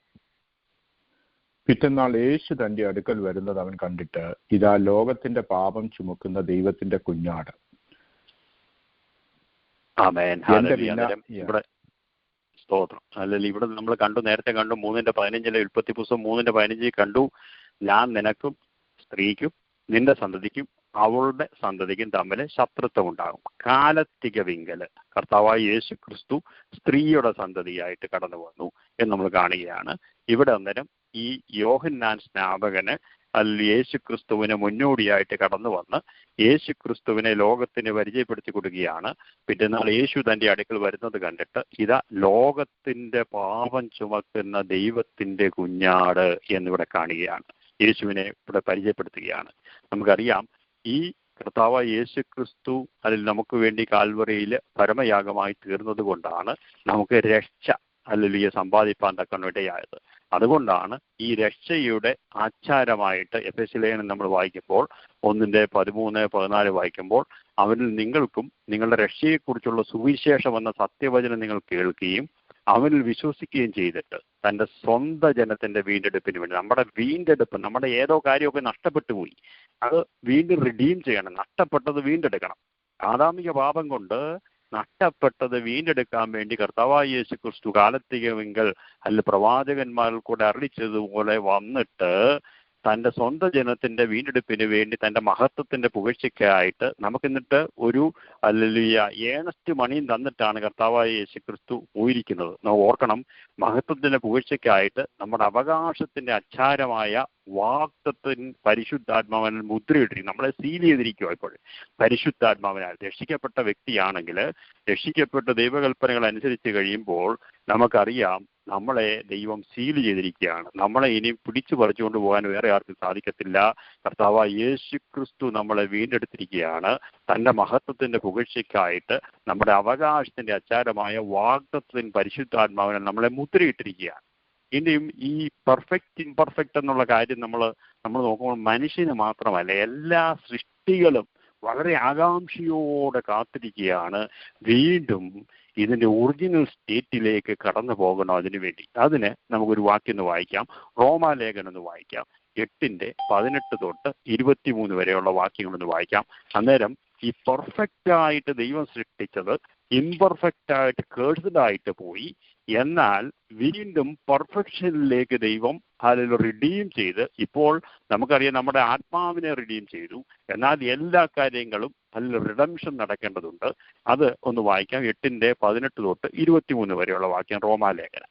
പിറ്റന്നാൾ യേശു തന്റെ അടുക്കൽ വരുന്നത് അവൻ കണ്ടിട്ട്, ഇതാ ലോകത്തിന്റെ പാപം ചുമക്കുന്ന ദൈവത്തിന്റെ കുഞ്ഞാട്. ആമേൻ. ഇവിടെ സ്തോത്രം. അല്ലെങ്കിൽ ഇവിടെ നമ്മൾ നേരത്തെ കണ്ടു 3:15 ഉൽപ്പത്തി പുസ്തകം 3:15 കണ്ടു, ഞാൻ നിനക്കും സ്ത്രീക്കും നിന്റെ സന്തതിക്കും അവളുടെ സന്തതിക്കും തമ്മിൽ ശത്രുത്വം ഉണ്ടാകും. കാലത്തികവിങ്കല് കർത്താവായ യേശു ക്രിസ്തു സ്ത്രീയുടെ സന്തതിയായിട്ട് കടന്നു വന്നു എന്ന് നമ്മൾ കാണുകയാണ്. ഇവിടെ അന്നേരം ഈ യോഹന്നാൻ സ്നാപകന് യേശു ക്രിസ്തുവിന് മുന്നോടിയായിട്ട് കടന്നു വന്ന് യേശു ക്രിസ്തുവിനെ ലോകത്തിന് പരിചയപ്പെടുത്തി കൊടുക്കുകയാണ്. പിറ്റേന്നാൾ യേശു തന്റെ അടുക്കൽ വരുന്നത് കണ്ടിട്ട്, ഇതാ ലോകത്തിന്റെ പാപം ചുമക്കുന്ന ദൈവത്തിന്റെ കുഞ്ഞാട് എന്നിവിടെ കാണുകയാണ്. യേശുവിനെ ഇവിടെ പരിചയപ്പെടുത്തുകയാണ്. നമുക്കറിയാം, ഈ കർത്താവായ യേശു ക്രിസ്തു അതിൽ നമുക്ക് വേണ്ടി കാൽവറിയിൽ പരമയാഗമായി തീർന്നത് കൊണ്ടാണ് നമുക്ക് രക്ഷ സമ്പാദിപ്പാൻ തക്കനിടയായത്. അതുകൊണ്ടാണ് ഈ രക്ഷയുടെ ആചാരമായിട്ട് എഫെസ്യ ലേഖനം നമ്മൾ വായിക്കുമ്പോൾ 1:13-14 വായിക്കുമ്പോൾ, അവനിൽ നിങ്ങൾക്കും നിങ്ങളുടെ രക്ഷയെക്കുറിച്ചുള്ള സുവിശേഷം എന്ന സത്യവചനം നിങ്ങൾ കേൾക്കുകയും അവനിൽ വിശ്വസിക്കുകയും ചെയ്തിട്ട് തൻ്റെ സ്വന്തം ജനത്തിന്റെ വീണ്ടെടുപ്പിന് വേണ്ടി, നമ്മുടെ വീണ്ടെടുപ്പ്, നമ്മുടെ ഏതോ കാര്യമൊക്കെ നഷ്ടപ്പെട്ടു പോയി, അത് വീണ്ടും റിഡീം ചെയ്യണം. നഷ്ടപ്പെട്ടത് വീണ്ടെടുക്കണം. ആദാമിക പാപം കൊണ്ട് നഷ്ടപ്പെട്ടത് വീണ്ടെടുക്കാൻ വേണ്ടി കർത്താവായ യേശു ക്രിസ്തു കാലത്തികമെങ്കിൽ പ്രവാചകന്മാരിൽ കൂടെ അരുളിച്ചതുപോലെ വന്നിട്ട് തൻ്റെ സ്വന്തം ജനത്തിന്റെ വീണ്ടെടുപ്പിന് വേണ്ടി തൻ്റെ മഹത്വത്തിന്റെ പുകഴ്ചയ്ക്കായിട്ട് നമുക്കെന്നിട്ട് ഒരു ഏണസ്റ്റ് മണിയും തന്നിട്ടാണ് കർത്താവായ യേശു ക്രിസ്തു പോയിരിക്കുന്നത്. നമുക്ക് ഓർക്കണം, മഹത്വത്തിന്റെ പുകഴ്ചയ്ക്കായിട്ട് നമ്മുടെ അവകാശത്തിന്റെ അച്ചാരമായ വാഗ്ദത്തത്തിൻ പരിശുദ്ധാത്മാവിനാൽ മുദ്രയിട്ടിരിക്കും. നമ്മളെ സീൽ ചെയ്തിരിക്കുക. ഇപ്പോൾ പരിശുദ്ധാത്മാവിനാൽ രക്ഷിക്കപ്പെട്ട വ്യക്തിയാണെങ്കിൽ, രക്ഷിക്കപ്പെട്ട ദൈവകൽപ്പനകൾ അനുസരിച്ച് കഴിയുമ്പോൾ നമുക്കറിയാം നമ്മളെ ദൈവം സീൽ ചെയ്തിരിക്കുകയാണ്. നമ്മളെ ഇനി പിടിച്ചു പറിച്ചുകൊണ്ട് പോകാൻ വേറെ ആർക്കും സാധിക്കത്തില്ല. കർത്താവായ യേശു ക്രിസ്തു നമ്മളെ വീണ്ടെടുത്തിരിക്കുകയാണ്. തൻ്റെ മഹത്വത്തിന്റെ പുകഴ്ചയ്ക്കായിട്ട് നമ്മുടെ അവകാശത്തിന്റെ അച്ചാരമായ വാഗ്ദത്തത്തിൻ പരിശുദ്ധാത്മാവിനാൽ നമ്മളെ മുദ്രയിട്ടിരിക്കുകയാണ്. ഇനിയും ഈ പെർഫെക്റ്റ് ഇംപെർഫെക്റ്റ് എന്നുള്ള കാര്യം നമ്മൾ നോക്കുമ്പോൾ മനുഷ്യന് മാത്രമല്ല, എല്ലാ സൃഷ്ടികളും വളരെ ആകാംക്ഷയോടെ കാത്തിരിക്കുകയാണ് വീണ്ടും ഇതിന്റെ ഒറിജിനൽ സ്റ്റേറ്റിലേക്ക് കടന്നു പോകണം. അതിനുവേണ്ടി അതിന് നമുക്കൊരു വാക്യം ഒന്ന് വായിക്കാം. റോമാലേഖനം ഒന്ന് വായിക്കാം. 8:18-23 വരെയുള്ള വാക്യങ്ങളൊന്ന് വായിക്കാം. അന്നേരം ഈ പെർഫെക്റ്റ് ആയിട്ട് ദൈവം സൃഷ്ടിച്ചത് ഇംപെർഫെക്റ്റ് ആയിട്ട് കേഴ്സ്ഡ് ആയിട്ട് പോയി. എന്നാൽ വീണ്ടും പെർഫെക്ഷനിലേക്ക് ദൈവം അതിൽ റിഡീം ചെയ്ത്, ഇപ്പോൾ നമുക്കറിയാം നമ്മുടെ ആത്മാവിനെ റിഡീം ചെയ്തു. എന്നാൽ എല്ലാ കാര്യങ്ങളും അതിൽ റിഡംഷൻ നടക്കേണ്ടതുണ്ട്. അത് ഒന്ന് വായിക്കാം. 8:18 തൊട്ട് 23 വരെയുള്ള വാക്യം, റോമാലേഖനം.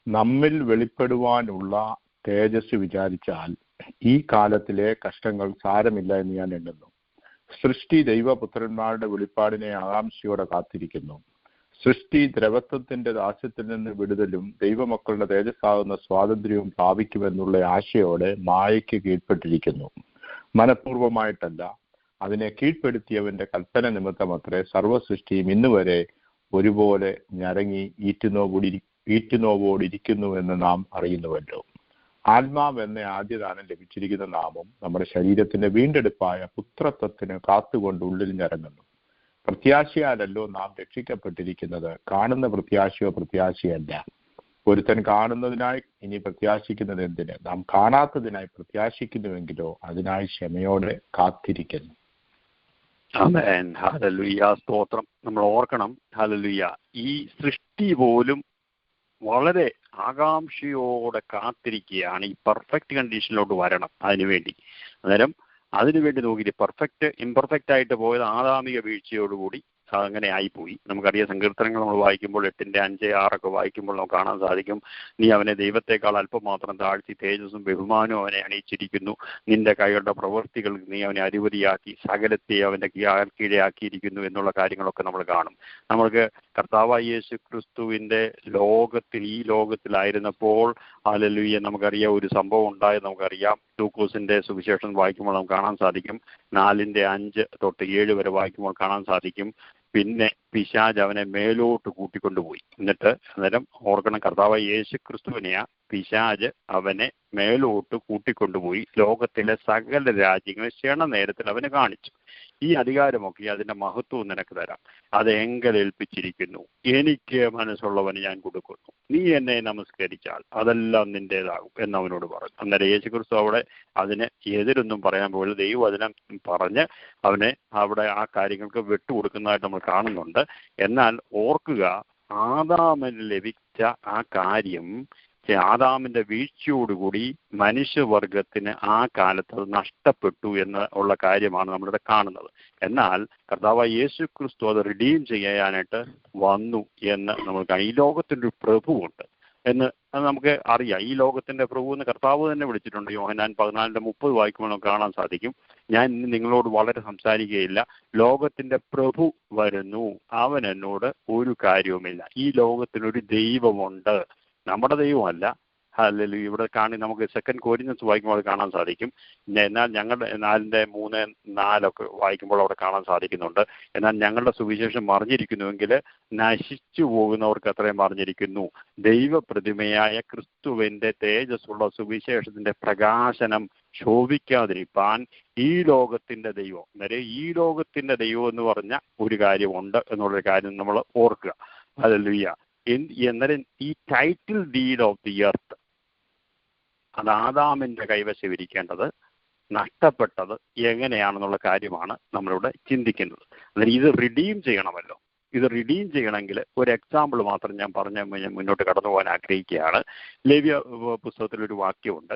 നമ്മിൽ വെളിപ്പെടുവാനുള്ള തേജസ് വിചാരിച്ചാൽ ഈ കാലത്തിലെ കഷ്ടങ്ങൾ സാരമില്ല എന്ന് ഞാൻ എണ്ണുന്നു. സൃഷ്ടി ദൈവപുത്രന്മാരുടെ വെളിപ്പാടിനെ ആകാംക്ഷയോടെ കാത്തിരിക്കുന്നു. സൃഷ്ടി ദ്രവത്വത്തിന്റെ ദാസ്യത്തിൽ നിന്ന് വിടുതലും ദൈവമക്കളുടെ തേജസ്സാകുന്ന സ്വാതന്ത്ര്യവും പ്രാപിക്കുമെന്നുള്ള ആശയോടെ മായയ്ക്ക് കീഴ്പ്പെട്ടിരിക്കുന്നു. മനഃപൂർവമായിട്ടല്ല, അതിനെ കീഴ്പ്പെടുത്തിയവന്റെ കൽപ്പന നിമിത്തമത്രേ സർവ്വസൃഷ്ടിയും ഇന്നുവരെ ഒരുപോലെ ഞരങ്ങി ഈറ്റുനോവോടിരിക്കുന്നുവെന്ന് നാം അറിയുന്നുവല്ലോ. ആത്മാവ് എന്ന ആദ്യദാനം ലഭിച്ചിരിക്കുന്ന നാമും നമ്മുടെ ശരീരത്തിന്റെ വീണ്ടെടുപ്പായ പുത്രത്വത്തിന് കാത്തുകൊണ്ട് ഉള്ളിൽ ഞരങ്ങുന്നു. പ്രത്യാശയാലല്ലോ നാം രക്ഷിക്കപ്പെട്ടിരിക്കുന്നത്. കാണുന്ന പ്രത്യാശയോ പ്രത്യാശയല്ല. ഒരുത്തൻ കാണുന്നതിനായി ഇനി പ്രത്യാശിക്കുന്നത് എന്തിന്? നാം കാണാത്തതിനായി പ്രത്യാശിക്കുന്നുവെങ്കിലോ അതിനായി ക്ഷമയോടെ കാത്തിരിക്കുന്നു. ആമേൻ. ഹല്ലേലൂയ. സ്തോത്രം. നമ്മൾ ഓർക്കണം, ഹല്ലേലൂയ, ഈ സൃഷ്ടി പോലും വളരെ ആകാംക്ഷയോടെ കാത്തിരിക്കുകയാണ് ഈ പെർഫെക്റ്റ് കണ്ടീഷനിലോട്ട് വരണം അതിനുവേണ്ടി. അന്നേരം അതിനുവേണ്ടി നോക്കിയിട്ട് ഇംപെർഫെക്റ്റ് ആയിട്ട് പോയത് ആദാമിക വീഴ്ചയോടുകൂടി അങ്ങനെ ആയിപ്പോയി. നമുക്കറിയാം, സങ്കീർത്തനങ്ങൾ നമ്മൾ വായിക്കുമ്പോൾ 8:5, 6 വായിക്കുമ്പോൾ നമുക്ക് കാണാൻ സാധിക്കും, നീ അവനെ ദൈവത്തെക്കാൾ അല്പം മാത്രം താഴ്ത്തി തേജസ്സും ബഹുമാനവും അവനെ അണിയിച്ചിരിക്കുന്നു. നിന്റെ കൈകളുടെ പ്രവൃത്തികൾ നീ അവനെ അധിപതിയാക്കി സകലത്തെ അവന്റെ കീഴാക്കിയിരിക്കുന്നു എന്നുള്ള കാര്യങ്ങളൊക്കെ നമ്മൾ കാണും. നമ്മൾക്ക് കർത്താവായ യേശു ക്രിസ്തുവിന്റെ ഈ ലോകത്തിലായിരുന്നപ്പോൾ ഹല്ലേലൂയ നമുക്കറിയാം ഒരു സംഭവം ഉണ്ടായത് നമുക്കറിയാം. ലൂക്കോസിന്റെ സുവിശേഷം വായിക്കുമ്പോൾ നമുക്ക് കാണാൻ സാധിക്കും. 4:5 തൊട്ട് 7 വരെ വായിക്കുമ്പോൾ കാണാൻ സാധിക്കും, പിന്നെ പിശാച് അവനെ മേലോട്ട് കൂട്ടിക്കൊണ്ടുപോയി. അന്നേരം ഓർക്കണം, കർത്താവായ യേശു ക്രിസ്തുവിനെയാ പിശാച് അവനെ മേലോട്ട് കൂട്ടിക്കൊണ്ടുപോയി ലോകത്തിലെ സകല രാജ്യങ്ങൾ ക്ഷണനേരത്തിൽ അവന് കാണിച്ചു. ഈ അധികാരമൊക്കെ അതിന്റെ മഹത്വവും നിനക്ക് തരാം, അത് എങ്കിൽ ഏൽപ്പിച്ചിരിക്കുന്നു. എനിക്ക് മനസ്സുള്ളവന് ഞാൻ കൊടുക്കുന്നു. നീ എന്നെ നമസ്കരിച്ചാൽ അതെല്ലാം നിന്റേതാകും എന്നവനോട് പറഞ്ഞു. അന്നേരം യേശു ക്രിസ്തു അവിടെ അതിന് എതിരൊന്നും പറയാൻ പോലും ദൈവവചനം പറഞ്ഞ് അവനെ അവിടെ ആ കാര്യങ്ങൾക്ക് വിട്ടുകൊടുക്കുന്നതായിട്ട് നമ്മൾ കാണുന്നുണ്ട്. എന്നാൽ ഓർക്കുക, ആദാമിന് ലഭിച്ച ആ കാര്യം ആദാമിന്റെ വീഴ്ചയോടുകൂടി മനുഷ്യവർഗത്തിന് ആ കാലത്ത് അത് നഷ്ടപ്പെട്ടു എന്നുള്ള കാര്യമാണ് നമ്മളിവിടെ കാണുന്നത്. എന്നാൽ കർത്താവായ യേശു ക്രിസ്തു അത് റിഡീം ചെയ്യാനായിട്ട് വന്നു എന്ന് നമ്മൾ ഈ ലോകത്തിൻ്റെ ഒരു പ്രഭുവുണ്ട് എന്ന് നമുക്ക് അറിയാം. ഈ ലോകത്തിന്റെ പ്രഭു എന്ന് കർത്താവ് തന്നെ വിളിച്ചിട്ടുണ്ട്. യോഹന്നാൻ 14:30 വായിക്കുമ്പോൾ നമുക്ക് കാണാൻ സാധിക്കും, ഞാൻ ഇന്ന് നിങ്ങളോട് വളരെ സംസാരിക്കുകയില്ല, ലോകത്തിന്റെ പ്രഭു വരുന്നു, അവൻ എന്നോട് ഒരു കാര്യവുമില്ല. ഈ ലോകത്തിനൊരു ദൈവമുണ്ട്, നമ്മുടെ ദൈവമല്ല. ഹല്ലേലൂയ. ഇവിടെ നമുക്ക് 2 കൊരിന്ത്യൻസ് വായിക്കുമ്പോൾ അത് കാണാൻ സാധിക്കും. എന്നാൽ ഞങ്ങളുടെ 4:3-4 വായിക്കുമ്പോൾ അവിടെ കാണാൻ സാധിക്കുന്നുണ്ട്, എന്നാൽ ഞങ്ങളുടെ സുവിശേഷം മറിഞ്ഞിരിക്കുന്നുവെങ്കിൽ നശിച്ചു പോകുന്നവർക്ക് അത്രയും മറിഞ്ഞിരിക്കുന്നു. ദൈവപ്രതിമയായ ക്രിസ്തുവിന്റെ തേജസ്സുള്ള സുവിശേഷത്തിന്റെ പ്രകാശനം ശോഭിക്കാതിരിപ്പാൻ ഈ ലോകത്തിന്റെ ദൈവം, അന്നേരം ഈ ലോകത്തിന്റെ ദൈവം എന്ന് പറഞ്ഞ ഒരു കാര്യമുണ്ട് എന്നുള്ളൊരു കാര്യം നമ്മൾ ഓർക്കുക. ഹല്ലേലൂയ. എന്നേരം ഈ title deed of the earth അത് ആദാമിന്റെ കൈവശം ഇരിക്കേണ്ടത് നഷ്ടപ്പെട്ടത് എങ്ങനെയാണെന്നുള്ള കാര്യമാണ് നമ്മളിവിടെ ചിന്തിക്കുന്നത്. അന്നേരം ഇത് റിഡീം ചെയ്യണമല്ലോ. ഇത് റിഡീം ചെയ്യണമെങ്കിൽ ഒരു എക്സാമ്പിൾ മാത്രം ഞാൻ മുന്നോട്ട് കടന്നു പോകാൻ ആഗ്രഹിക്കുകയാണ്. ലേവ്യ പുസ്തകത്തിലൊരു വാക്യമുണ്ട്,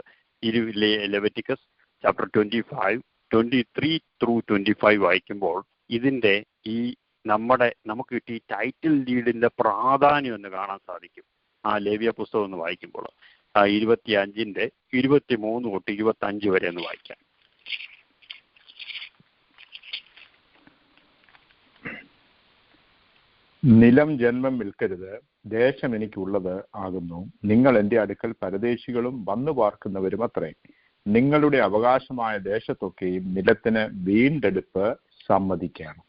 ലെവിറ്റിക്കസ് ചാപ്റ്റർ 25, 23-25 വായിക്കുമ്പോൾ ഇതിന്റെ ഈ നമുക്ക് കിട്ടിയ ടൈറ്റിൽ ഡീഡിന്റെ പ്രാധാന്യം എന്ന് കാണാൻ സാധിക്കും. ആ ലേവ്യ പുസ്തകം ഒന്ന് വായിക്കുമ്പോൾ 25:23 തൊട്ട് 25 വരെ ഒന്ന് വായിക്കാം. നിലം ജന്മം വിൽക്കരുത്, ദേശം എനിക്കുള്ളത് ആകുന്നു. നിങ്ങൾ എൻ്റെ അടുക്കൽ പരദേശികളും വന്നു പാർക്കുന്നവരും അത്രേ. നിങ്ങളുടെ അവകാശമായ ദേശത്തൊക്കെയും നിലത്തിന് വീണ്ടെടുപ്പ് സമ്മതിക്കണം.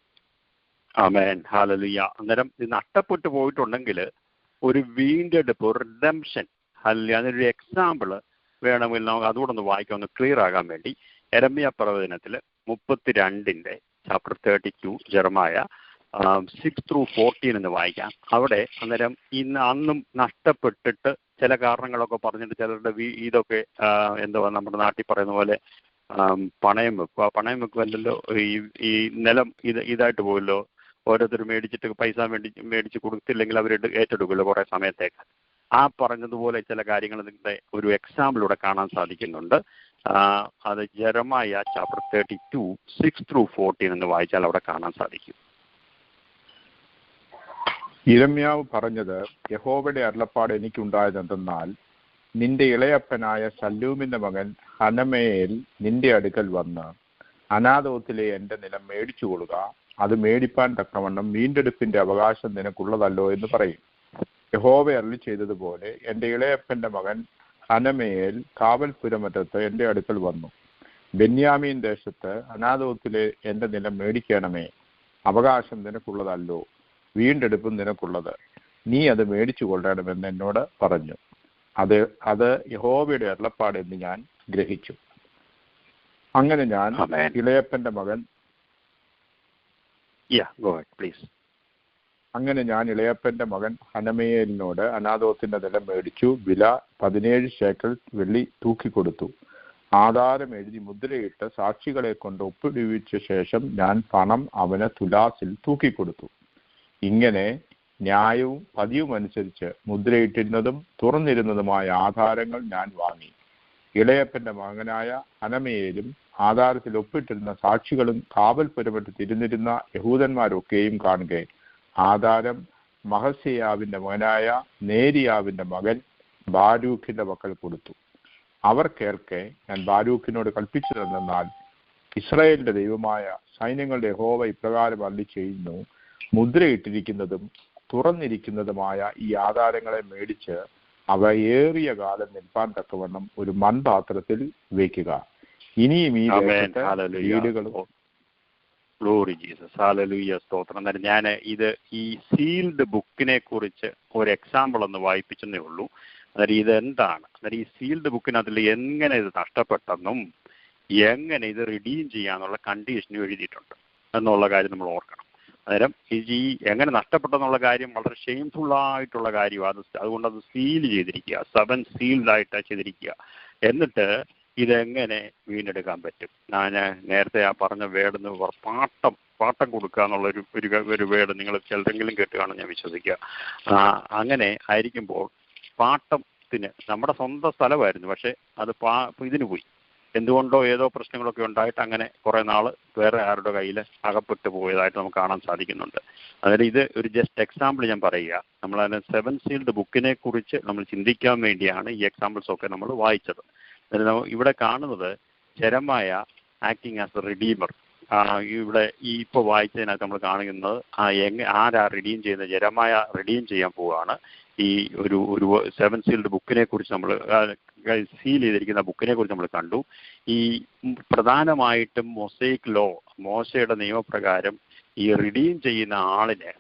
ആമേൻ. ഹല്ലേലൂയ. അന്നേരം ഇത് നഷ്ടപ്പെട്ടു പോയിട്ടുണ്ടെങ്കിൽ ഒരു വീണ്ടെടുപ്പ്, ഒരു റിഡംഷൻ, അതിനൊരു എക്സാമ്പിൾ വേണമെങ്കിൽ നമുക്ക് അതുകൂടെ ഒന്ന് വായിക്കാം, ഒന്ന് ക്ലിയർ ആകാൻ വേണ്ടി. യെരമ്യാ പ്രവചനത്തിൽ 32 ചാപ്റ്റർ 32 ജെറമായ 6-14 എന്ന് വായിക്കാം. അവിടെ അന്നേരം അന്നും നഷ്ടപ്പെട്ടിട്ട് ചില കാരണങ്ങളൊക്കെ പറഞ്ഞിട്ട് ചിലരുടെ ഇതൊക്കെ എന്തുവാ നമ്മുടെ നാട്ടിൽ പറയുന്ന പോലെ പണയം വെക്കുക. പണയം വെക്കുമല്ലോ, ഈ നിലം ഇതായിട്ട് പോയല്ലോ, ഓരോരുത്തർ മേടിച്ചിട്ട് പൈസ മേടിച്ച് കൊടുത്തില്ലെങ്കിൽ അവർ ഏറ്റെടുക്കുമല്ലോ കുറേ സമയത്തേക്ക്. ആ പറഞ്ഞതുപോലെ ചില കാര്യങ്ങൾ നിങ്ങളുടെ ഒരു എക്സാമ്പിളിലൂടെ കാണാൻ സാധിക്കുന്നുണ്ട്. അത് ജെറമായ ചാപ്റ്റർ 32 6-14 എന്ന് വായിച്ചാൽ അവിടെ കാണാൻ സാധിക്കും. യിരെമ്യാവ് പറഞ്ഞത്, യഹോവയുടെ അരുളപ്പാട് എനിക്കുണ്ടായതെന്തെന്നാൽ, നിന്റെ ഇളയപ്പനായ ശല്ലൂമിന്റെ മകൻ ഹനമയേൽ നിന്റെ അടുക്കൽ വന്ന് അനാഥോത്തിലെ എന്റെ നിലം മേടിച്ചു കൊള്ളുക, അത് മേടിപ്പാൻ തക്കവണ്ണം വീണ്ടെടുപ്പിന്റെ അവകാശം നിനക്കുള്ളതല്ലോ എന്ന് പറയും. യഹോവ അരുളി ചെയ്തതുപോലെ എന്റെ ഇളയപ്പന്റെ മകൻ ഹനമയേൽ കാവൽപുരമറ്റത്ത് എന്റെ അടുക്കൽ വന്നു, ബെന്യാമീൻ ദേശത്ത് അനാഥോത്തിലെ എന്റെ നിലം മേടിക്കണമേ, അവകാശം നിനക്കുള്ളതല്ലോ, വീണ്ടെടുപ്പും നിനക്കുള്ളത്, നീ അത് മേടിച്ചു കൊള്ളണമെന്ന് എന്നോട് പറഞ്ഞു. അത് യഹോവയുടെ അരുളപ്പാട് എന്ന് ഞാൻ ഗ്രഹിച്ചു. അങ്ങനെ ഞാൻ ഇളയപ്പന്റെ മകൻ ഹനമയേലിനോട് അനാഥോത്തിന്റെ നിലം മേടിച്ചു. വില 17 ശേക്കൽ വെള്ളി തൂക്കിക്കൊടുത്തു. ആധാരം എഴുതി മുദ്രയിട്ട് സാക്ഷികളെ കൊണ്ട് ഒപ്പിടുവിച്ച ശേഷം ഞാൻ പണം അവന് തുലാസിൽ തൂക്കിക്കൊടുത്തു. ഇങ്ങനെ ന്യായവും പതിവും അനുസരിച്ച് മുദ്രയിട്ടിരുന്നതും തുറന്നിരുന്നതുമായ ആധാരങ്ങൾ ഞാൻ വാങ്ങി. ഇളയപ്പന്റെ മകനായ ഹനമയേലും ആധാരത്തിൽ ഒപ്പിട്ടിരുന്ന സാക്ഷികളും കാവൽപുരമറ്റത്ത് ഇരുന്നിരുന്ന യഹൂദന്മാരൊക്കെയും കാണുക ആധാരം മഹസേയാവിന്റെ മകനായ നേരിയാവിന്റെ മകൻ ബാരൂഖിന്റെ മക്കൾ കൊടുത്തു. അവർ കേൾക്കെ ഞാൻ ബാരൂഖിനോട് കൽപ്പിച്ചതെന്നാൽ, ഇസ്രായേലിന്റെ ദൈവമായ സൈന്യങ്ങളുടെ യഹോവ ഇപ്രകാരം അരുളി ചെയ്യുന്നു, മുദ്രയിട്ടിരിക്കുന്നതും തുറന്നിരിക്കുന്നതുമായ ഈ ആധാരങ്ങളെ മേടിച്ച് അവ ഏറിയ കാലം നിൽപ്പാൻ തക്കവണ്ണം ഒരു മൺപാത്രത്തിൽ വയ്ക്കുക. ഇനിയും ഈ വീടുകളും ഗ്ലോറി ജീസസ്, ഹല്ലേലൂയ, സ്തോത്രം. അന്നേരം ഞാൻ ഈ സീൽഡ് ബുക്കിനെ കുറിച്ച് ഒരു എക്സാമ്പിൾ ഒന്ന് വായിപ്പിച്ചെന്നേ ഉള്ളൂ. അന്നേരം ഇതെന്താണ്, അന്നേരം ഈ സീൽഡ് ബുക്കിനകത്തിൽ എങ്ങനെ ഇത് നഷ്ടപ്പെട്ടെന്നും എങ്ങനെ ഇത് റിഡീം ചെയ്യാന്നുള്ള കണ്ടീഷനും എഴുതിയിട്ടുണ്ട് എന്നുള്ള കാര്യം നമ്മൾ ഓർക്കണം. അന്നേരം ഈ എങ്ങനെ നഷ്ടപ്പെട്ടെന്നുള്ള കാര്യം വളരെ ഷെയിംഫുള്ളായിട്ടുള്ള കാര്യമാണ്. അതുകൊണ്ട് അത് സീൽ ചെയ്തിരിക്കുക, 7 സീൽഡായിട്ട് ചെയ്തിരിക്കുക. എന്നിട്ട് ഇതെങ്ങനെ വീണ്ടെടുക്കാൻ പറ്റും? ഞാൻ നേരത്തെ ആ പറഞ്ഞ വേർഡ് പാട്ടം കൊടുക്കുക എന്നുള്ള ഒരു വേർഡ് നിങ്ങൾ ചിലരെങ്കിലും കേട്ട് കാണും ഞാൻ വിശ്വസിക്കുക. അങ്ങനെ ആയിരിക്കുമ്പോൾ പാട്ടത്തിന് നമ്മുടെ സ്വന്തം സ്ഥലമായിരുന്നു, പക്ഷെ അത് ഇതിന് പോയി. എന്തുകൊണ്ടോ ഏതോ പ്രശ്നങ്ങളൊക്കെ ഉണ്ടായിട്ട് അങ്ങനെ കുറേ നാൾ വേറെ ആരുടെ കയ്യിൽ അകപ്പെട്ടു പോയതായിട്ട് നമുക്ക് കാണാൻ സാധിക്കുന്നുണ്ട്. അതായത് ഇത് ഒരു ജസ്റ്റ് എക്സാമ്പിൾ ഞാൻ പറയുക. നമ്മൾ അതിന് 7 സീൽഡ് ബുക്കിനെ കുറിച്ച് നമ്മൾ ചിന്തിക്കാൻ വേണ്ടിയാണ് ഈ എക്സാമ്പിൾസ് ഒക്കെ നമ്മൾ വായിച്ചത്. ഇവിടെ കാണുന്നത് ജെറമായ ആക്ടിങ് ആസ് എ റിഡീമർ. ഇവിടെ ഈ ഇപ്പോൾ വായിച്ചതിനകത്ത് നമ്മൾ കാണുന്നത് ആരാ റിഡീം ചെയ്യുന്നത്? ജെറമായ റിഡീം ചെയ്യാൻ പോവുകയാണ്. ഈ ഒരു 7 സീൽഡ് ബുക്കിനെ കുറിച്ച് നമ്മൾ സീൽ ചെയ്തിരിക്കുന്ന ബുക്കിനെ കുറിച്ച് നമ്മൾ കണ്ടു. ഈ പ്രധാനമായിട്ടും മൊസൈക് ലോ, മോശയുടെ നിയമപ്രകാരം ഈ റിഡീം ചെയ്യുന്ന ആളിന്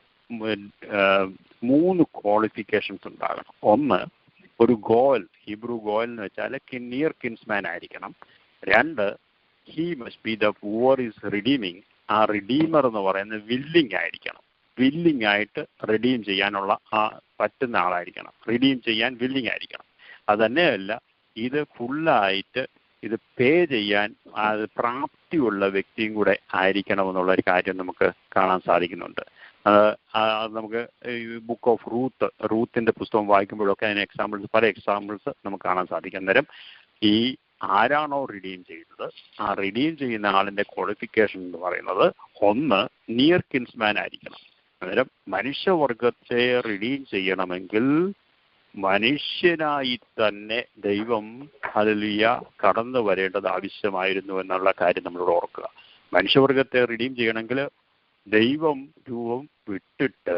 3 ക്വാളിഫിക്കേഷൻസ് ഉണ്ടാകണം. ഒന്ന്, ഒരു ഗോൽ, ഹീബ്രു ഗോൽ എന്ന് വെച്ചാൽ നിയർ കിൻസ്മാൻ ആയിരിക്കണം. 2, he must B the whoever is redeeming. ആ റിഡീമർ എന്ന് പറയുന്നത് വില്ലിങ് ആയിരിക്കണം. വില്ലിങ് ആയിട്ട് റിഡീം ചെയ്യാനുള്ള പറ്റുന്ന ആളായിരിക്കണം. റിഡീം ചെയ്യാൻ വില്ലിങ് ആയിരിക്കണം. അത് തന്നെയല്ല, ഇത് ഫുള്ളായിട്ട് ഇത് പേ ചെയ്യാൻ പ്രാപ്തിയുള്ള വ്യക്തിയും കൂടെ ആയിരിക്കണമെന്നുള്ള ഒരു കാര്യം നമുക്ക് കാണാൻ സാധിക്കുന്നുണ്ട്. നമുക്ക് ബുക്ക് ഓഫ് റൂത്തിന്റെ പുസ്തകം വായിക്കുമ്പോഴൊക്കെ അതിന് പല എക്സാമ്പിൾസ് നമുക്ക് കാണാൻ സാധിക്കും. അന്നേരം ഈ ആരാണോ റിഡീം ചെയ്യുന്നത്, ആ റിഡീം ചെയ്യുന്ന ആളിന്റെ ക്വാളിഫിക്കേഷൻ എന്ന് പറയുന്നത് ഒന്ന്, നിയർ കിൻസ്മാൻ ആയിരിക്കണം. അന്നേരം മനുഷ്യവർഗത്തെ റിഡീം ചെയ്യണമെങ്കിൽ മനുഷ്യനായി തന്നെ ദൈവം ഹല്ലേലൂയ കടന്നു വരേണ്ടത് ആവശ്യമായിരുന്നു എന്നുള്ള കാര്യം നമ്മളോട് ഓർക്കുക. മനുഷ്യവർഗത്തെ റിഡീം ചെയ്യണമെങ്കിൽ ദൈവം രൂപം വിട്ടിട്ട്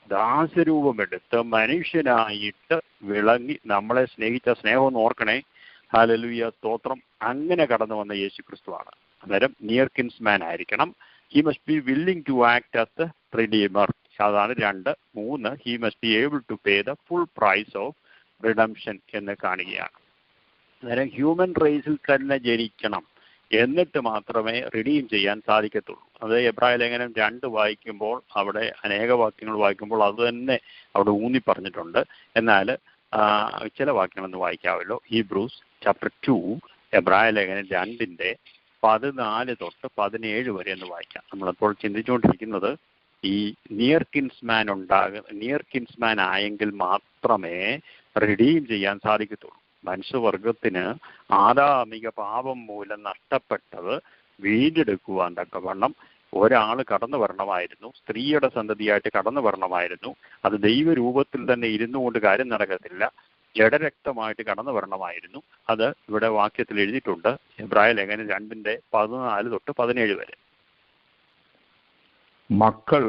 ദാസരൂപമെടുത്ത് മനുഷ്യനായിട്ട് വിളങ്ങി നമ്മളെ സ്നേഹിച്ച സ്നേഹം ഓർക്കണേ. ഹല്ലേലൂയ, സ്തോത്രം. അങ്ങനെ കടന്നു വന്ന യേശു ക്രിസ്തുവാണ്. അന്നേരം നിയർ കിൻസ്മാൻ ആയിരിക്കണം. He must be willing to act as the redeemer. അതാണ് 2. 3, he must be able to pay the full price of redemption എന്ന് കാണുകയാണ്. അന്നേരം ഹ്യൂമൻ റേസിൽ തന്നെ ജനിക്കണം, എന്നിട്ട് മാത്രമേ റിഡീം ചെയ്യാൻ സാധിക്കത്തുള്ളൂ. അത് എബ്രായ ലേഖനം 2 വായിക്കുമ്പോൾ, അവിടെ അനേക വാക്യങ്ങൾ വായിക്കുമ്പോൾ അത് തന്നെ അവിടെ ഊന്നി പറഞ്ഞിട്ടുണ്ട്. എന്നാൽ ചില വാക്യങ്ങളൊന്ന് വായിക്കാമല്ലോ. ഹീബ്രൂസ് ചാപ്റ്റർ 2, എബ്രായ ലേഖനം 2 14 തൊട്ട് 17 വരെ എന്ന് വായിക്കാം. നമ്മളപ്പോൾ ചിന്തിച്ചുകൊണ്ടിരിക്കുന്നത് ഈ നിയർ കിൻസ്മാൻ ആയെങ്കിൽ മാത്രമേ റിഡീം ചെയ്യാൻ സാധിക്കത്തുള്ളൂ. മനുഷ്യവർഗത്തിന് ആദാമിക പാപം മൂലം നഷ്ടപ്പെട്ടത് വീണ്ടെടുക്കുവാൻ തക്കവണ്ണം ഒരാൾ കടന്നു വരണമായിരുന്നു, സ്ത്രീയുടെ സന്തതിയായിട്ട് കടന്നു വരണമായിരുന്നു. അത് ദൈവരൂപത്തിൽ തന്നെ ഇരുന്നു കൊണ്ട് കാര്യം നടക്കത്തില്ല, ജഡരക്തമായിട്ട് കടന്നു വരണമായിരുന്നു. അത് ഇവിടെ വാക്യത്തിൽ എഴുതിയിട്ടുണ്ട്, എബ്രായ ലേഖനം 2:14 തൊട്ട് 17 വരെ. മക്കൾ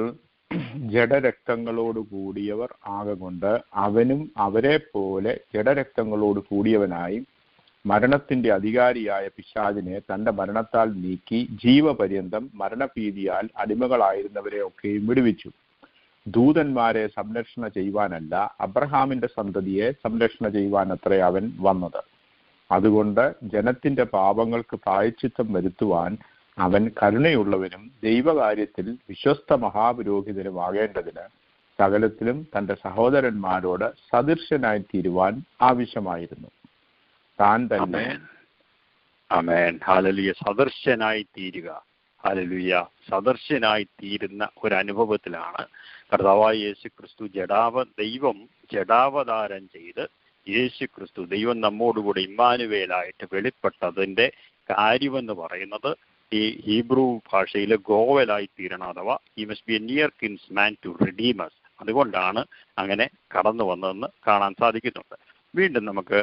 ജഡരക്തങ്ങളോട് കൂടിയവർ ആകൊണ്ട് അവനും അവരെ പോലെ ജഡരക്തങ്ങളോട് കൂടിയവനായി മരണത്തിന്റെ അധികാരിയായ പിശാചിനെ തന്റെ മരണത്താൽ നീക്കി ജീവപര്യന്തം മരണഭീതിയാൽ അടിമകളായിരുന്നവരെ ഒക്കെയും വിടുവിച്ചു. ദൂതന്മാരെ സംരക്ഷണ ചെയ്യുവാനല്ല, അബ്രഹാമിന്റെ സന്തതിയെ സംരക്ഷണ ചെയ്യുവാനത്രേ അവൻ വന്നത്. അതുകൊണ്ട് ജനത്തിന്റെ പാപങ്ങൾക്ക് പ്രായശ്ചിത്തം വരുത്തുവാൻ അവൻ കരുണയുള്ളവനും ദൈവകാര്യത്തിൽ വിശ്വസ്ത മഹാപുരോഹിതനുമാകേണ്ടതിന് സകലത്തിലും തന്റെ സഹോദരന്മാരോട് സദൃശനായി തീരുവാൻ ആവശ്യമായിരുന്നു. താൻ തന്നെ സദൃശനായി തീരുക. ഹല്ലേലൂയ. സദൃശനായി തീരുന്ന ഒരു അനുഭവത്തിലാണ് കർത്താവായ യേശു ക്രിസ്തു ദൈവം ജഡാവതാരം ചെയ്ത് യേശു ക്രിസ്തു ദൈവം നമ്മോടുകൂടി ഇമ്മാനുവേലായിട്ട് വെളിപ്പെട്ടതിന്റെ കാര്യമെന്ന് പറയുന്നത് ഈ ഹീബ്രു ഭാഷയിൽ ഗോവലായി തീരണം, അഥവാ he must be a near kinsman to redeem us. അതുകൊണ്ടാണ് അങ്ങനെ കടന്നു വന്നതെന്ന് കാണാൻ സാധിക്കുന്നുണ്ട്. വീണ്ടും നമുക്ക്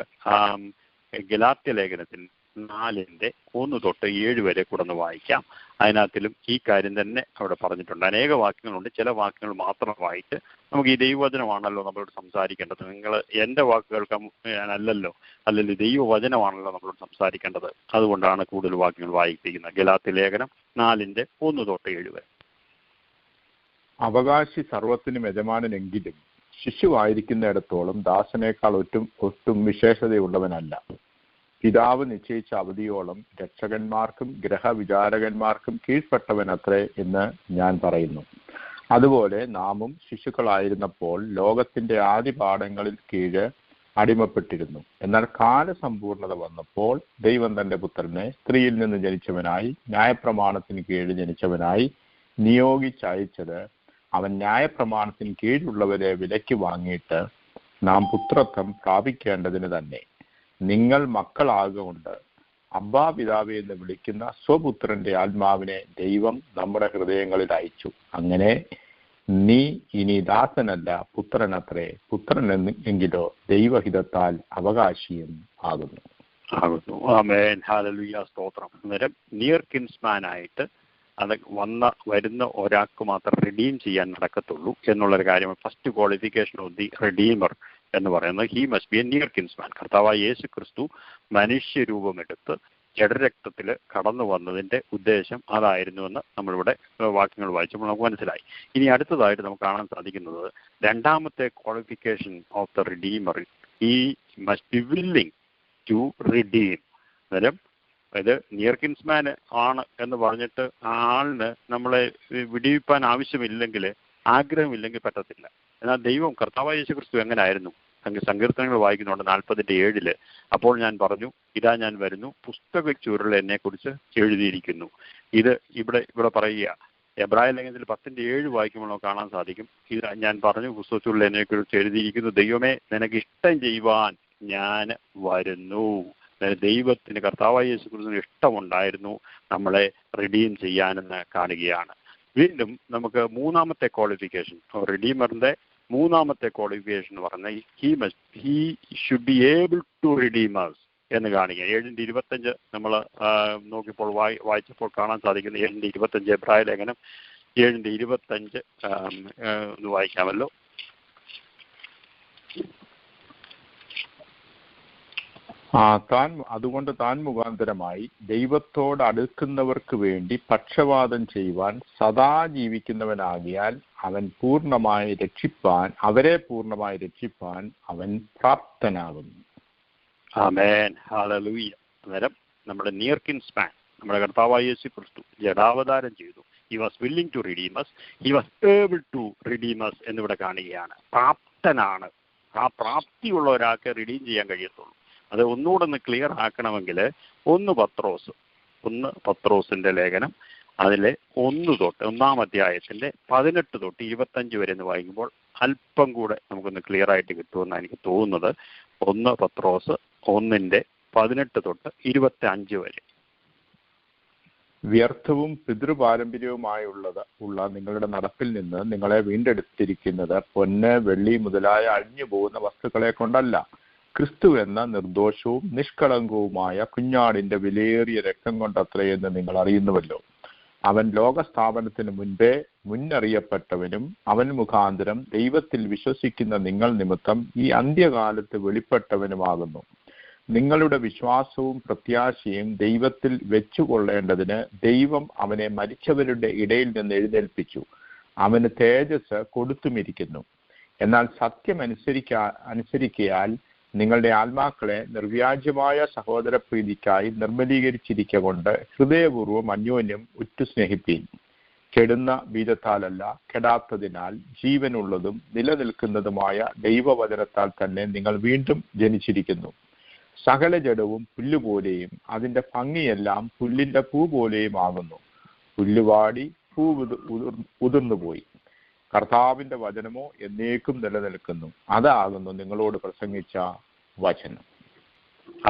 ഗലാത്യ ലേഖനത്തിൽ 4:1 തൊട്ട് 7 വരെ കൂടെ വായിക്കാം. അതിനകത്തിലും ഈ കാര്യം തന്നെ അവിടെ പറഞ്ഞിട്ടുണ്ട്. അനേക വാക്യങ്ങളുണ്ട്, ചില വാക്യങ്ങൾ മാത്രമായിട്ട് നമുക്ക് ഈ ദൈവവചനമാണല്ലോ നമ്മളോട് സംസാരിക്കേണ്ടത്. നിങ്ങൾ എൻ്റെ വാക്കുകൾ അല്ലല്ലോ ദൈവവചനമാണല്ലോ നമ്മളോട് സംസാരിക്കേണ്ടത്. അതുകൊണ്ടാണ് കൂടുതൽ വാക്യങ്ങൾ വായിപ്പിക്കുന്നത്. ഗലാത്യ ലേഖനം 4:1 തൊട്ട് 7 വരെ. അവകാശി സർവത്തിനും യജമാനെങ്കിലും ശിശുവായിരിക്കുന്നിടത്തോളം ദാസനേക്കാൾ ഒട്ടും വിശേഷതയുള്ളവനല്ല. പിതാവ് നിശ്ചയിച്ച അവധിയോളം രക്ഷകന്മാർക്കും ഗ്രഹവിചാരകന്മാർക്കും കീഴ്പ്പെട്ടവനത്രേ എന്ന് ഞാൻ പറയുന്നു. അതുപോലെ നാമും ശിശുക്കളായിരുന്നപ്പോൾ ലോകത്തിന്റെ ആദിപാഠങ്ങളിൽ കീഴ് അടിമപ്പെട്ടിരുന്നു. എന്നാൽ കാലസമ്പൂർണത വന്നപ്പോൾ ദൈവം തന്റെ പുത്രനെ സ്ത്രീയിൽ നിന്ന് ജനിച്ചവനായി ന്യായപ്രമാണത്തിന് കീഴ് ജനിച്ചവനായി നിയോഗിച്ചയച്ചത് അവൻ ന്യായപ്രമാണത്തിന് കീഴുള്ളവരെ വിലയ്ക്ക് വാങ്ങിയിട്ട് നാം പുത്രത്വം പ്രാപിക്കേണ്ടതിന് തന്നെ. നിങ്ങൾ മക്കളാകൊണ്ട് അബ്ബാ പിതാവേ എന്ന് വിളിക്കുന്ന സ്വപുത്രന്റെ ആത്മാവിനെ ദൈവം നമ്മുടെ ഹൃദയങ്ങളിൽ അയച്ചു. അങ്ങനെ നീ ഇനി ദാസനല്ല പുത്രനത്രേ, പുത്രൻ എങ്കിലോ ദൈവഹിതത്താൽ അവകാശിയും ആകുന്നു. ആമേൻ. ഹല്ലേലൂയ. സ്തോത്രം. അന്നേരം നിയർ കിൻസ്മാനായിട്ട് അത് വരുന്ന ഒരാൾക്ക് മാത്രം റിഡീം ചെയ്യാൻ നടക്കത്തുള്ളൂ എന്നുള്ളൊരു കാര്യമാണ്. First qualification of the redeemer എന്ന് പറയുന്നത് he must be a near kinsman. കർത്താവായ യേശു ക്രിസ്തു മനുഷ്യരൂപമെടുത്ത് ജഡരക്തത്തിൽ കടന്നു വന്നതിന്റെ ഉദ്ദേശം അതായിരുന്നുവെന്ന് നമ്മളിവിടെ വാക്യങ്ങൾ വായിച്ചപ്പോൾ നമുക്ക് മനസ്സിലായി. ഇനി അടുത്തതായിട്ട് നമുക്ക് കാണാൻ സാധിക്കുന്നത് രണ്ടാമത്തെ qualification of the redeemer, he must be willing to redeem. അന്നേരം ഇത് നിയർ കിൻസ്മാൻ ആണ് എന്ന് പറഞ്ഞിട്ട് ആ ആളിന് നമ്മളെ വിടിവിപ്പാൻ ആവശ്യമില്ലെങ്കിൽ, ആഗ്രഹമില്ലെങ്കിൽ പറ്റത്തില്ല. എന്നാൽ ദൈവം കർത്താവായ യേശു ക്രിസ്തു എങ്ങനെയായിരുന്നു? സങ്കീർത്തനങ്ങൾ വായിക്കുന്നുണ്ട് 40:7. അപ്പോൾ ഞാൻ പറഞ്ഞു, ഇതാ ഞാൻ വരുന്നു, പുസ്തക ചുരുൾ എന്നെക്കുറിച്ച് എഴുതിയിരിക്കുന്നു. ഇത് ഇവിടെ പറയുക. എബ്രായ ലേഖനത്തിൽ 10:7 വായിക്കുമ്പോൾ നമുക്ക് കാണാൻ സാധിക്കും, ഇത് ഞാൻ പറഞ്ഞു പുസ്തക ചുരുൾ എന്നെക്കുറിച്ച് എഴുതിയിരിക്കുന്നു, ദൈവമേ നിനക്ക് ഇഷ്ടം ചെയ്യുവാൻ ഞാൻ വരുന്നു. ദൈവത്തിന് കർത്താവായ യേശു ക്രിസ്തുവിന് ഇഷ്ടമുണ്ടായിരുന്നു നമ്മളെ റിഡീം ചെയ്യാനെന്ന് കാണുകയാണ്. വീണ്ടും നമുക്ക് മൂന്നാമത്തെ ക്വാളിഫിക്കേഷൻ, റിഡീമറിന്റെ മൂന്നാമത്തെ ക്വാളിഫിക്കേഷൻ എന്ന് പറഞ്ഞാൽ he should be able to redeem us എന്ന് കാണിക്കുക. 7:25 നമ്മൾ നോക്കിയപ്പോൾ വായിച്ചപ്പോൾ കാണാൻ സാധിക്കുന്നത് 7:25 എബ്രായ ലേഖനം 7:25 ഒന്ന് വായിക്കാമല്ലോ. അതുകൊണ്ട് താൻ മുഖാന്തരമായി ദൈവത്തോട് അടുക്കുന്നവർക്ക് വേണ്ടി പക്ഷവാദം ചെയ്യുവാൻ സദാ ജീവിക്കുന്നവനാകിയാൽ അവരെ പൂർണ്ണമായി രക്ഷിപ്പാൻ അവൻ പ്രാപ്തനാകുന്നു. ആമേൻ. ഹല്ലേലൂയ. അന്നേരം നമ്മുടെ നിയർ കിൻസ്മാൻ, നമ്മുടെ കർത്താവായ യേശു ക്രിസ്തു ജഡാവതാരം ചെയ്തു. He was willing to redeem us, he was able to redeem us എന്നിവിടെ കാണുകയാണ്. പ്രാപ്തനാണ്. ആ പ്രാപ്തിയുള്ള ഒരാൾക്ക് റിഡീം ചെയ്യാൻ കഴിയത്തുള്ളൂ. അത് ഒന്നുകൂടെ ഒന്ന് ക്ലിയർ ആക്കണമെങ്കിൽ 1 പത്രോസ് 1 പത്രോസിന്റെ ലേഖനം അതിലെ 1 അധ്യായത്തിന്റെ 18 തൊട്ട് 25 വരെ എന്ന് വായിക്കുമ്പോൾ അല്പം കൂടെ നമുക്കൊന്ന് ക്ലിയർ ആയിട്ട് കിട്ടുമെന്നാണ് എനിക്ക് തോന്നുന്നത്. 1 പത്രോസ് 1:18 തൊട്ട് 25 വരെ. വ്യർത്ഥവും പിതൃപാരമ്പര്യവുമായുള്ള നിങ്ങളുടെ നടപ്പിൽ നിന്ന് നിങ്ങളെ വീണ്ടെടുത്തിരിക്കുന്നത് പൊന്ന്, വെള്ളി മുതലായ അഴിഞ്ഞു പോകുന്ന വസ്തുക്കളെ കൊണ്ടല്ല, ക്രിസ്തു എന്ന നിർദോഷവും നിഷ്കളങ്കവുമായ കുഞ്ഞാടിന്റെ വിലയേറിയ രക്തം കൊണ്ടത്രയെന്ന് നിങ്ങൾ അറിയുന്നുവല്ലോ. അവൻ ലോകസ്ഥാപനത്തിന് മുൻപേ മുന്നറിയപ്പെട്ടവനും അവൻ മുഖാന്തരം ദൈവത്തിൽ വിശ്വസിക്കുന്ന നിങ്ങൾ നിമിത്തം ഈ അന്ത്യകാലത്ത് വെളിപ്പെട്ടവനുമാകുന്നു. നിങ്ങളുടെ വിശ്വാസവും പ്രത്യാശയും ദൈവത്തിൽ വെച്ചുകൊള്ളേണ്ടതിന് ദൈവം അവനെ മരിച്ചവരുടെ ഇടയിൽ നിന്ന് എഴുന്നേൽപ്പിച്ചു. അവന് തേജസ് കൊടുത്തുമിരിക്കുന്നു. എന്നാൽ സത്യം അനുസരിക്കയാൽ നിങ്ങളുടെ ആത്മാക്കളെ നിർവ്യാജമായ സഹോദരപ്രീതിക്കായി നിർമ്മലീകരിച്ചിരിക്കൊണ്ട് ഹൃദയപൂർവ്വം അന്യോന്യം ഉറ്റു സ്നേഹിപ്പീൻ. കെടുന്ന ബീജത്താലല്ല, കെടാത്തതിനാൽ ജീവനുള്ളതും നിലനിൽക്കുന്നതുമായ ദൈവവചനത്താൽ തന്നെ നിങ്ങൾ വീണ്ടും ജനിച്ചിരിക്കുന്നു. സകല ജഡവും പുല്ലുപോലെയും അതിന്റെ ഭംഗിയെല്ലാം പുല്ലിന്റെ പൂ പോലെയും ആകുന്നു. പുല്ലുവാടി പൂ ഉതിർന്നുപോയി, കർത്താവിന്റെ വചനമോ എന്നേക്കും നിലനിൽക്കുന്നു. അതാകുന്നു നിങ്ങളോട് പ്രസംഗിച്ച വചനം.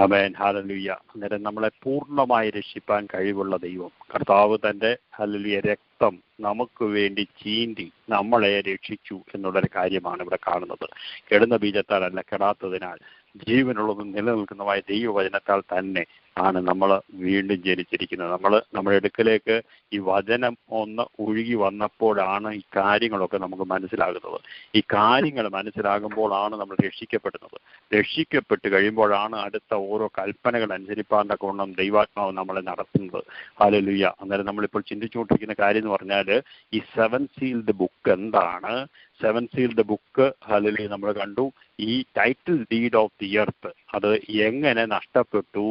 ആമേൻ, ഹല്ലേലൂയ. അന്നേരം നമ്മളെ പൂർണ്ണമായി രക്ഷിപ്പാൻ കഴിവുള്ള ദൈവം കർത്താവ് തന്റെ ഹല്ലേലൂയ രക്തം നമുക്ക് വേണ്ടി ചീന്തി നമ്മളെ രക്ഷിച്ചു എന്നുള്ളൊരു കാര്യമാണ് ഇവിടെ കാണുന്നത്. കെടുന്ന ബീജത്താലല്ല, കെടാത്തതിനാൽ ജീവനുള്ളതും നിലനിൽക്കുന്നതുമായ ദൈവവചനത്താൽ തന്നെ ആണ് നമ്മൾ വീണ്ടും ജനിച്ചിരിക്കുന്നത്. നമ്മുടെ അടുക്കലേക്ക് ഈ വചനം ഒന്ന് ഒഴുകി വന്നപ്പോഴാണ് ഈ കാര്യങ്ങളൊക്കെ നമുക്ക് മനസ്സിലാകുന്നത്. ഈ കാര്യങ്ങൾ മനസ്സിലാകുമ്പോഴാണ് നമ്മൾ രക്ഷിക്കപ്പെടുന്നത്. രക്ഷിക്കപ്പെട്ട് കഴിയുമ്പോഴാണ് അടുത്ത ഓരോ കൽപ്പനകൾ അനുസരിപ്പാൻ്റെ കൊണ്ടും ദൈവാത്മാവ് നമ്മളെ നടത്തുന്നത്. ഹല്ലേലൂയ. അന്നേരം നമ്മളിപ്പോൾ ചിന്തിച്ചുകൊണ്ടിരിക്കുന്ന കാര്യം എന്ന് പറഞ്ഞാൽ ഈ 7 സീൽഡ് ബുക്ക് എന്താണ്? 7 സീൽഡ് ബുക്ക് ഹല്ലേലൂയ നമ്മൾ കണ്ടു. ഈ title deed of the earth അത് എങ്ങനെ നഷ്ടപ്പെട്ടു?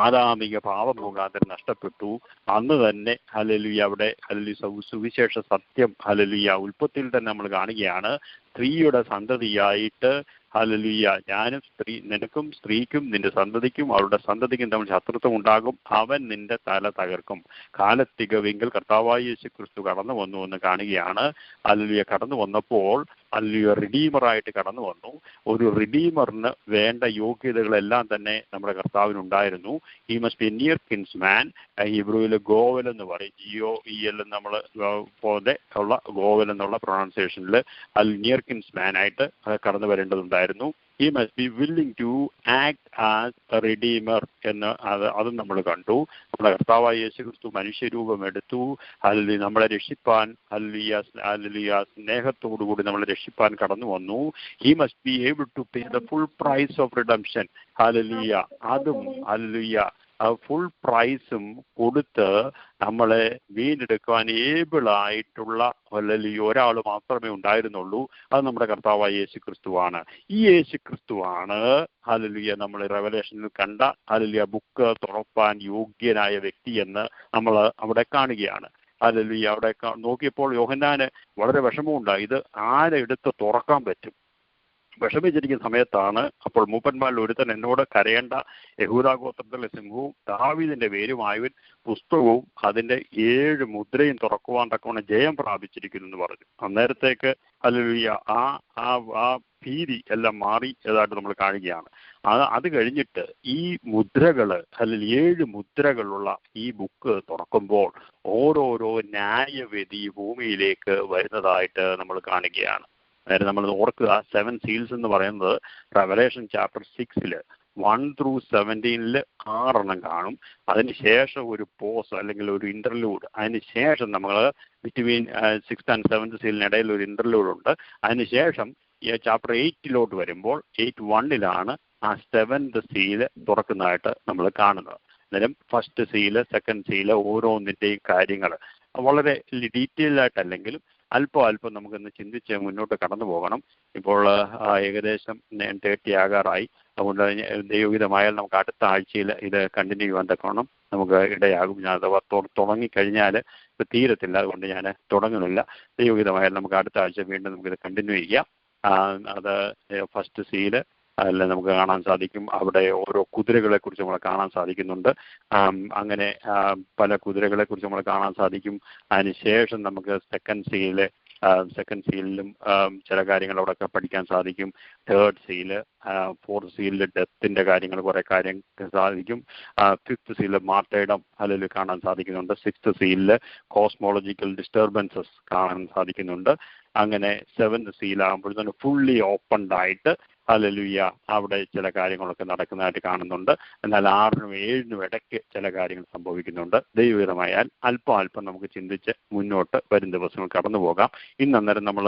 ആദാമിക പാപം മുഖാന്തരം നഷ്ടപ്പെട്ടു. അന്ന് തന്നെ ഹല്ലേലൂയ അവിടെ ഹല്ലേലൂയ സുവിശേഷ സത്യം ഹല്ലേലൂയ ഉൽപ്പത്തിയിൽ തന്നെ നമ്മൾ കാണുകയാണ്. സ്ത്രീയുടെ സന്തതിയായിട്ട് ഹല്ലേലൂയ നിനക്കും സ്ത്രീക്കും നിന്റെ സന്തതിക്കും അവരുടെ സന്തതിക്കും തമ്മിൽ ശത്രുത്വം ഉണ്ടാകും, അവൻ നിന്റെ തല തകർക്കും. കാലത്തികവെങ്കിൽ കർത്താവായ യേശു ക്രിസ്തു കടന്നു വന്നു എന്ന് കാണുകയാണ്. ഹല്ലേലൂയ കടന്നു വന്നപ്പോൾ ഹല്ലേലൂയ റിഡീമറായിട്ട് കടന്നു വന്നു. ഒരു റിഡീമറിന് വേണ്ട യോഗ്യതകളെല്ലാം തന്നെ നമ്മുടെ കർത്താവിനുണ്ടായിരുന്നു. ഈ മസ്റ്റ് ബി നിയർ കിൻസ്മാൻ. ഹീബ്രുവിലെ ഗോവൽ എന്ന് പറയും, GOEL നമ്മൾ പോലെ ഉള്ള ഗോവൽ എന്നുള്ള പ്രൊണൗൺസിയേഷനിൽ നിയർ കിൻസ്മാൻ ആയിട്ട് കടന്നു വരേണ്ടതുണ്ടായിരുന്നു. He must be willing to act as a redeemer എന്ന് അതും നമ്മൾ കണ്ടു. നമ്മുടെ കർത്താവായ യേശു ക്രിസ്തു മനുഷ്യരൂപമെടുത്തു. ഹല്ലേലൂയ നമ്മളെ രക്ഷിപ്പാൻ ഹല്ലേലൂയ സ്നേഹത്തോടുകൂടി നമ്മളെ രക്ഷിപ്പാൻ കടന്നു വന്നു. He must be able to pay the full price of redemption. Hallelujah. അതും ഹല്ലേലൂയ ഫുൾ പ്രൈസും കൊടുത്ത് നമ്മളെ വീണ്ടെടുക്കുവാൻ ഏബിളായിട്ടുള്ള ഹല്ലേലൂയ ഒരാൾ മാത്രമേ ഉണ്ടായിരുന്നുള്ളൂ. അത് നമ്മുടെ കർത്താവായ യേശു ക്രിസ്തുവാണ്. ഈ യേശു ക്രിസ്തുവാണ് ഹല്ലേലൂയ നമ്മൾ റെവലേഷനിൽ കണ്ട ഹല്ലേലൂയ ബുക്ക് തുറപ്പാൻ യോഗ്യനായ വ്യക്തി എന്ന് നമ്മൾ അവിടെ കാണുകയാണ്. ഹല്ലേലൂയ അവിടെ നോക്കിയപ്പോൾ യോഹന്നാന് വളരെ വിഷമമുണ്ടായി. ഇത് ആരെടുത്ത് തുറക്കാൻ പറ്റും? വിഷമിച്ചിരിക്കുന്ന സമയത്താണ് അപ്പോൾ മൂപ്പന്മാരിൽ ഒരുത്തൻ എന്നോട് കരയേണ്ട, യഹൂദാഗോത്രത്തിലെ സിംഹവും ദാവീദിന്റെ പേരുമായവൻ പുസ്തകവും അതിന്റെ 7 മുദ്രയും തുറക്കുവാൻ തക്കവണ്ണം ജയം പ്രാപിച്ചിരിക്കുന്നു എന്ന് പറഞ്ഞു. അന്നേരത്തേക്ക് ഹല്ലേലൂയ ആ ഭീതി എല്ലാം മാറി ഏതായിട്ട് നമ്മൾ കാണുകയാണ്. അത് കഴിഞ്ഞിട്ട് ഈ മുദ്രകള് അല്ലെങ്കിൽ 7 മുദ്രകളുള്ള ഈ ബുക്ക് തുറക്കുമ്പോൾ ഓരോരോ ന്യായവിധി ഭൂമിയിലേക്ക് വരുന്നതായിട്ട് നമ്മൾ കാണുകയാണ്. അതായത് നമ്മൾ ഓർക്കുക, 7 സീൽസ് എന്ന് പറയുന്നത് റെവലേഷൻ ചാപ്റ്റർ 6 1 through 17 6 കാണും. അതിനുശേഷം ഒരു പോസ് അല്ലെങ്കിൽ ഒരു ഇന്റർലൂഡ്, അതിനുശേഷം നമ്മൾ ബിറ്റ്വീൻ 6th and 7th സീലിനിടയിൽ ഒരു ഇന്റർലൂഡ് ഉണ്ട്. അതിനുശേഷം ചാപ്റ്റർ 8 വരുമ്പോൾ 8:1 ആ 7th സീല് തുറക്കുന്നതായിട്ട് നമ്മൾ കാണുന്നത്. അന്നേരം ഫസ്റ്റ് സീല്, സെക്കൻഡ് സീല് ഓരോന്നിൻ്റെയും കാര്യങ്ങൾ വളരെ ഡീറ്റെയിൽ ആയിട്ടല്ലെങ്കിലും അല്പം നമുക്കൊന്ന് ചിന്തിച്ച് മുന്നോട്ട് കടന്നു പോകണം. ഇപ്പോൾ ഏകദേശം 9:30 ആകാറായി. അതുകൊണ്ട് ദൈവഹിതമായാൽ നമുക്ക് അടുത്ത ആഴ്ചയിൽ ഇത് കണ്ടിന്യൂ ചെയ്യാൻ തക്കണം നമുക്ക് ഇടയാകും. ഞാൻ അഥവാ തുടങ്ങിക്കഴിഞ്ഞാൽ ഇത് തീരത്തില്ല, അതുകൊണ്ട് ഞാൻ തുടങ്ങുന്നില്ല. ദൈവഹിതമായാൽ നമുക്ക് അടുത്ത ആഴ്ച വീണ്ടും നമുക്കിത് കണ്ടിന്യൂ ചെയ്യാം. അത് ഫസ്റ്റ് സീല്, അതിൽ നമുക്ക് കാണാൻ സാധിക്കും. അവിടെ ഓരോ കുതിരകളെ കുറിച്ച് നമ്മൾ കാണാൻ സാധിക്കുന്നുണ്ട്. അങ്ങനെ പല കുതിരകളെ കുറിച്ച് നമ്മൾ കാണാൻ സാധിക്കും. അതിനുശേഷം നമുക്ക് സെക്കൻഡ് സീലിലും ചില കാര്യങ്ങൾ അവിടെയൊക്കെ പഠിക്കാൻ സാധിക്കും. തേർഡ് സീല്, ഫോർത്ത് സീലിൽ ഡെത്തിന്റെ കാര്യങ്ങൾ കുറെ കാര്യം സാധിക്കും. ഫിഫ്ത്ത് സീലിൽ മാർട്ടൈഡം അതിൽ കാണാൻ സാധിക്കുന്നുണ്ട്. സിക്സ്ത് സീലിൽ കോസ്മോളജിക്കൽ ഡിസ്റ്റർബൻസസ് കാണാൻ സാധിക്കുന്നുണ്ട്. അങ്ങനെ സെവൻത് സീലാകുമ്പോഴത്തേന് ഫുള്ളി ഓപ്പൺഡ് ആയിട്ട് ഹല്ലേലൂയ അവിടെ ചില കാര്യങ്ങളൊക്കെ നടക്കുന്നതായിട്ട് കാണുന്നുണ്ട്. എന്നാൽ 6-നും 7-നും ഇടയ്ക്ക് ചില കാര്യങ്ങൾ സംഭവിക്കുന്നുണ്ട്. ദൈവഹിതമായാൽ അല്പം നമുക്ക് ചിന്തിച്ച് മുന്നോട്ട് വരും ദിവസങ്ങൾ കടന്നു പോകാം. അന്നേരം നമ്മൾ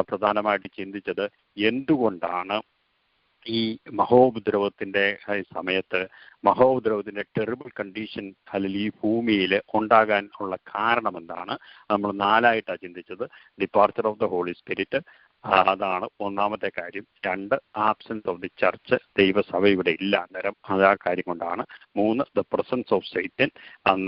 പ്രധാനമായിട്ട് ചിന്തിച്ചത് എന്തുകൊണ്ടാണ് ഈ മഹോപദ്രവത്തിന്റെ സമയത്ത് മഹോപദ്രവത്തിന്റെ ടെറിബിൾ കണ്ടീഷൻ അല്ലെങ്കിൽ ഈ ഭൂമിയിൽ ഉണ്ടാകാൻ ഉള്ള കാരണം എന്താണ്. നമ്മൾ 4ആയിട്ടാണ് ചിന്തിച്ചത്. Departure of the holy spirit, അതാണ് ഒന്നാമത്തെ കാര്യം. 2, ആബ്സെൻസ് ഓഫ് ദി ചർച്ച്, ദൈവസഭ ഇവിടെ ഇല്ല അന്നേരം, അത് ആ കാര്യം കൊണ്ടാണ്. 3, the presence of Satan.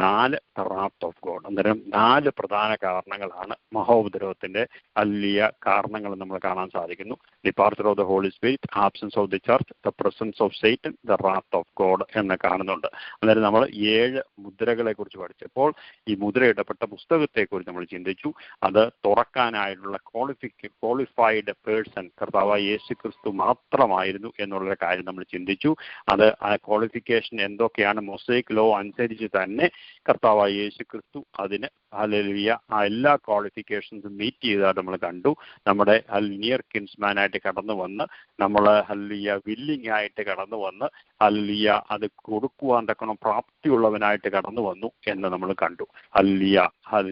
4, the wrath of God. അന്നേരം 4 പ്രധാന കാരണങ്ങളാണ് മഹോപദ്രവത്തിന്റെ അല്ലിയ കാരണങ്ങൾ നമ്മൾ കാണാൻ സാധിക്കുന്നു. Departure of the holy spirit, absence of the church, the presence of Satan, the wrath of God എന്ന് കാണുന്നുണ്ട്. അന്നേരം നമ്മൾ 7 മുദ്രകളെ കുറിച്ച് പഠിച്ചപ്പോൾ ഈ മുദ്രയിടപ്പെട്ട പുസ്തകത്തെക്കുറിച്ച് നമ്മൾ ചിന്തിച്ചു. അത് തുറക്കാനായിട്ടുള്ള ക്വാളിഫൈഡ് പേഴ്സൺ കർത്താവായ യേശു ക്രിസ്തു മാത്രമായിരുന്നു എന്നുള്ള കാര്യം നമ്മൾ ചിന്തിച്ചു. അത് ആ ക്വാളിഫിക്കേഷൻ എന്തൊക്കെയാണ്, മൊസൈക്ക് ലോ അനുസരിച്ച് തന്നെ കർത്താവായ യേശു ക്രിസ്തു അതിന് ഹല്ലേലൂയ ആ എല്ലാ ക്വാളിഫിക്കേഷൻസും മീറ്റ് ചെയ്തതായിട്ട് നമ്മൾ കണ്ടു. നമ്മുടെ നിയർ കിൻസ്മാനായിട്ട് കടന്നു വന്ന് നമ്മൾ ഹല്ലേലൂയ വില്ലിംഗ് ആയിട്ട് കടന്നു വന്ന് ഹല്ലേലൂയ അത് കൊടുക്കുവാൻ തക്കണം പ്രാപ്തിയുള്ളവനായിട്ട് കടന്നു വന്നു എന്ന് നമ്മൾ കണ്ടു. ഹല്ലേലൂയ.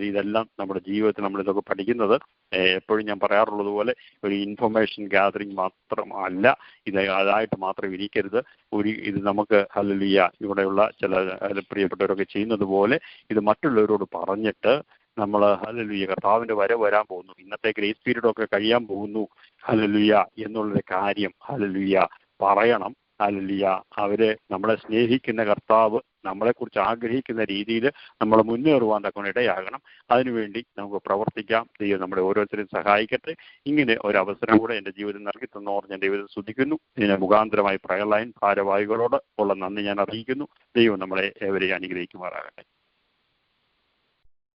ഇതെല്ലാം നമ്മുടെ ജീവിതത്തിൽ നമ്മളിതൊക്കെ പഠിക്കുന്നത് എപ്പോഴും ഞാൻ പറയാറുള്ളത് പോലെ ഒരു ഇൻഫർമേഷൻ ഗ്യാതറിങ് മാത്രമല്ല, ഇത് അതായിട്ട് മാത്രം ഇരിക്കരുത്. ഇത് നമുക്ക് ഹല്ലേലൂയ ഇവിടെയുള്ള ചില പ്രിയപ്പെട്ടവരൊക്കെ ചെയ്യുന്നത് പോലെ ഇത് മറ്റുള്ളവരോട് പറഞ്ഞിട്ട് നമ്മൾ ഹല്ലേലൂയ കർത്താവിന്റെ വരാൻ പോകുന്നു, ഇന്നത്തെ ഗ്രേസ് പീരീഡൊക്കെ കഴിയാൻ പോകുന്നു ഹല്ലേലൂയ എന്നുള്ളൊരു കാര്യം ഹല്ലേലൂയ പറയണം. ഹല്ലേലൂയ. അവരെ നമ്മളെ സ്നേഹിക്കുന്ന കർത്താവ് നമ്മളെക്കുറിച്ച് ആഗ്രഹിക്കുന്ന രീതിയിൽ നമ്മൾ മുന്നേറുവാൻ തക്ക ഇടയാകണം. അതിനുവേണ്ടി നമുക്ക് പ്രവർത്തിക്കാം. ദൈവം നമ്മളെ ഓരോരുത്തരെയും സഹായിക്കട്ടെ. ഇങ്ങനെ ഒരു അവസരം കൂടെ എൻ്റെ ജീവിതം നൽകി തന്നോർ ഞാൻ ദൈവത്തെ സ്തുതിക്കുന്നു. ഇതിനെ മുഖാന്തരമായി പ്രയർ ലൈൻ ഭാരവാഹികളോട് ഉള്ള നന്ദി ഞാൻ അറിയിക്കുന്നു. ദൈവം നമ്മളെ ഏവരെയും അനുഗ്രഹിക്കുമാറാകട്ടെ.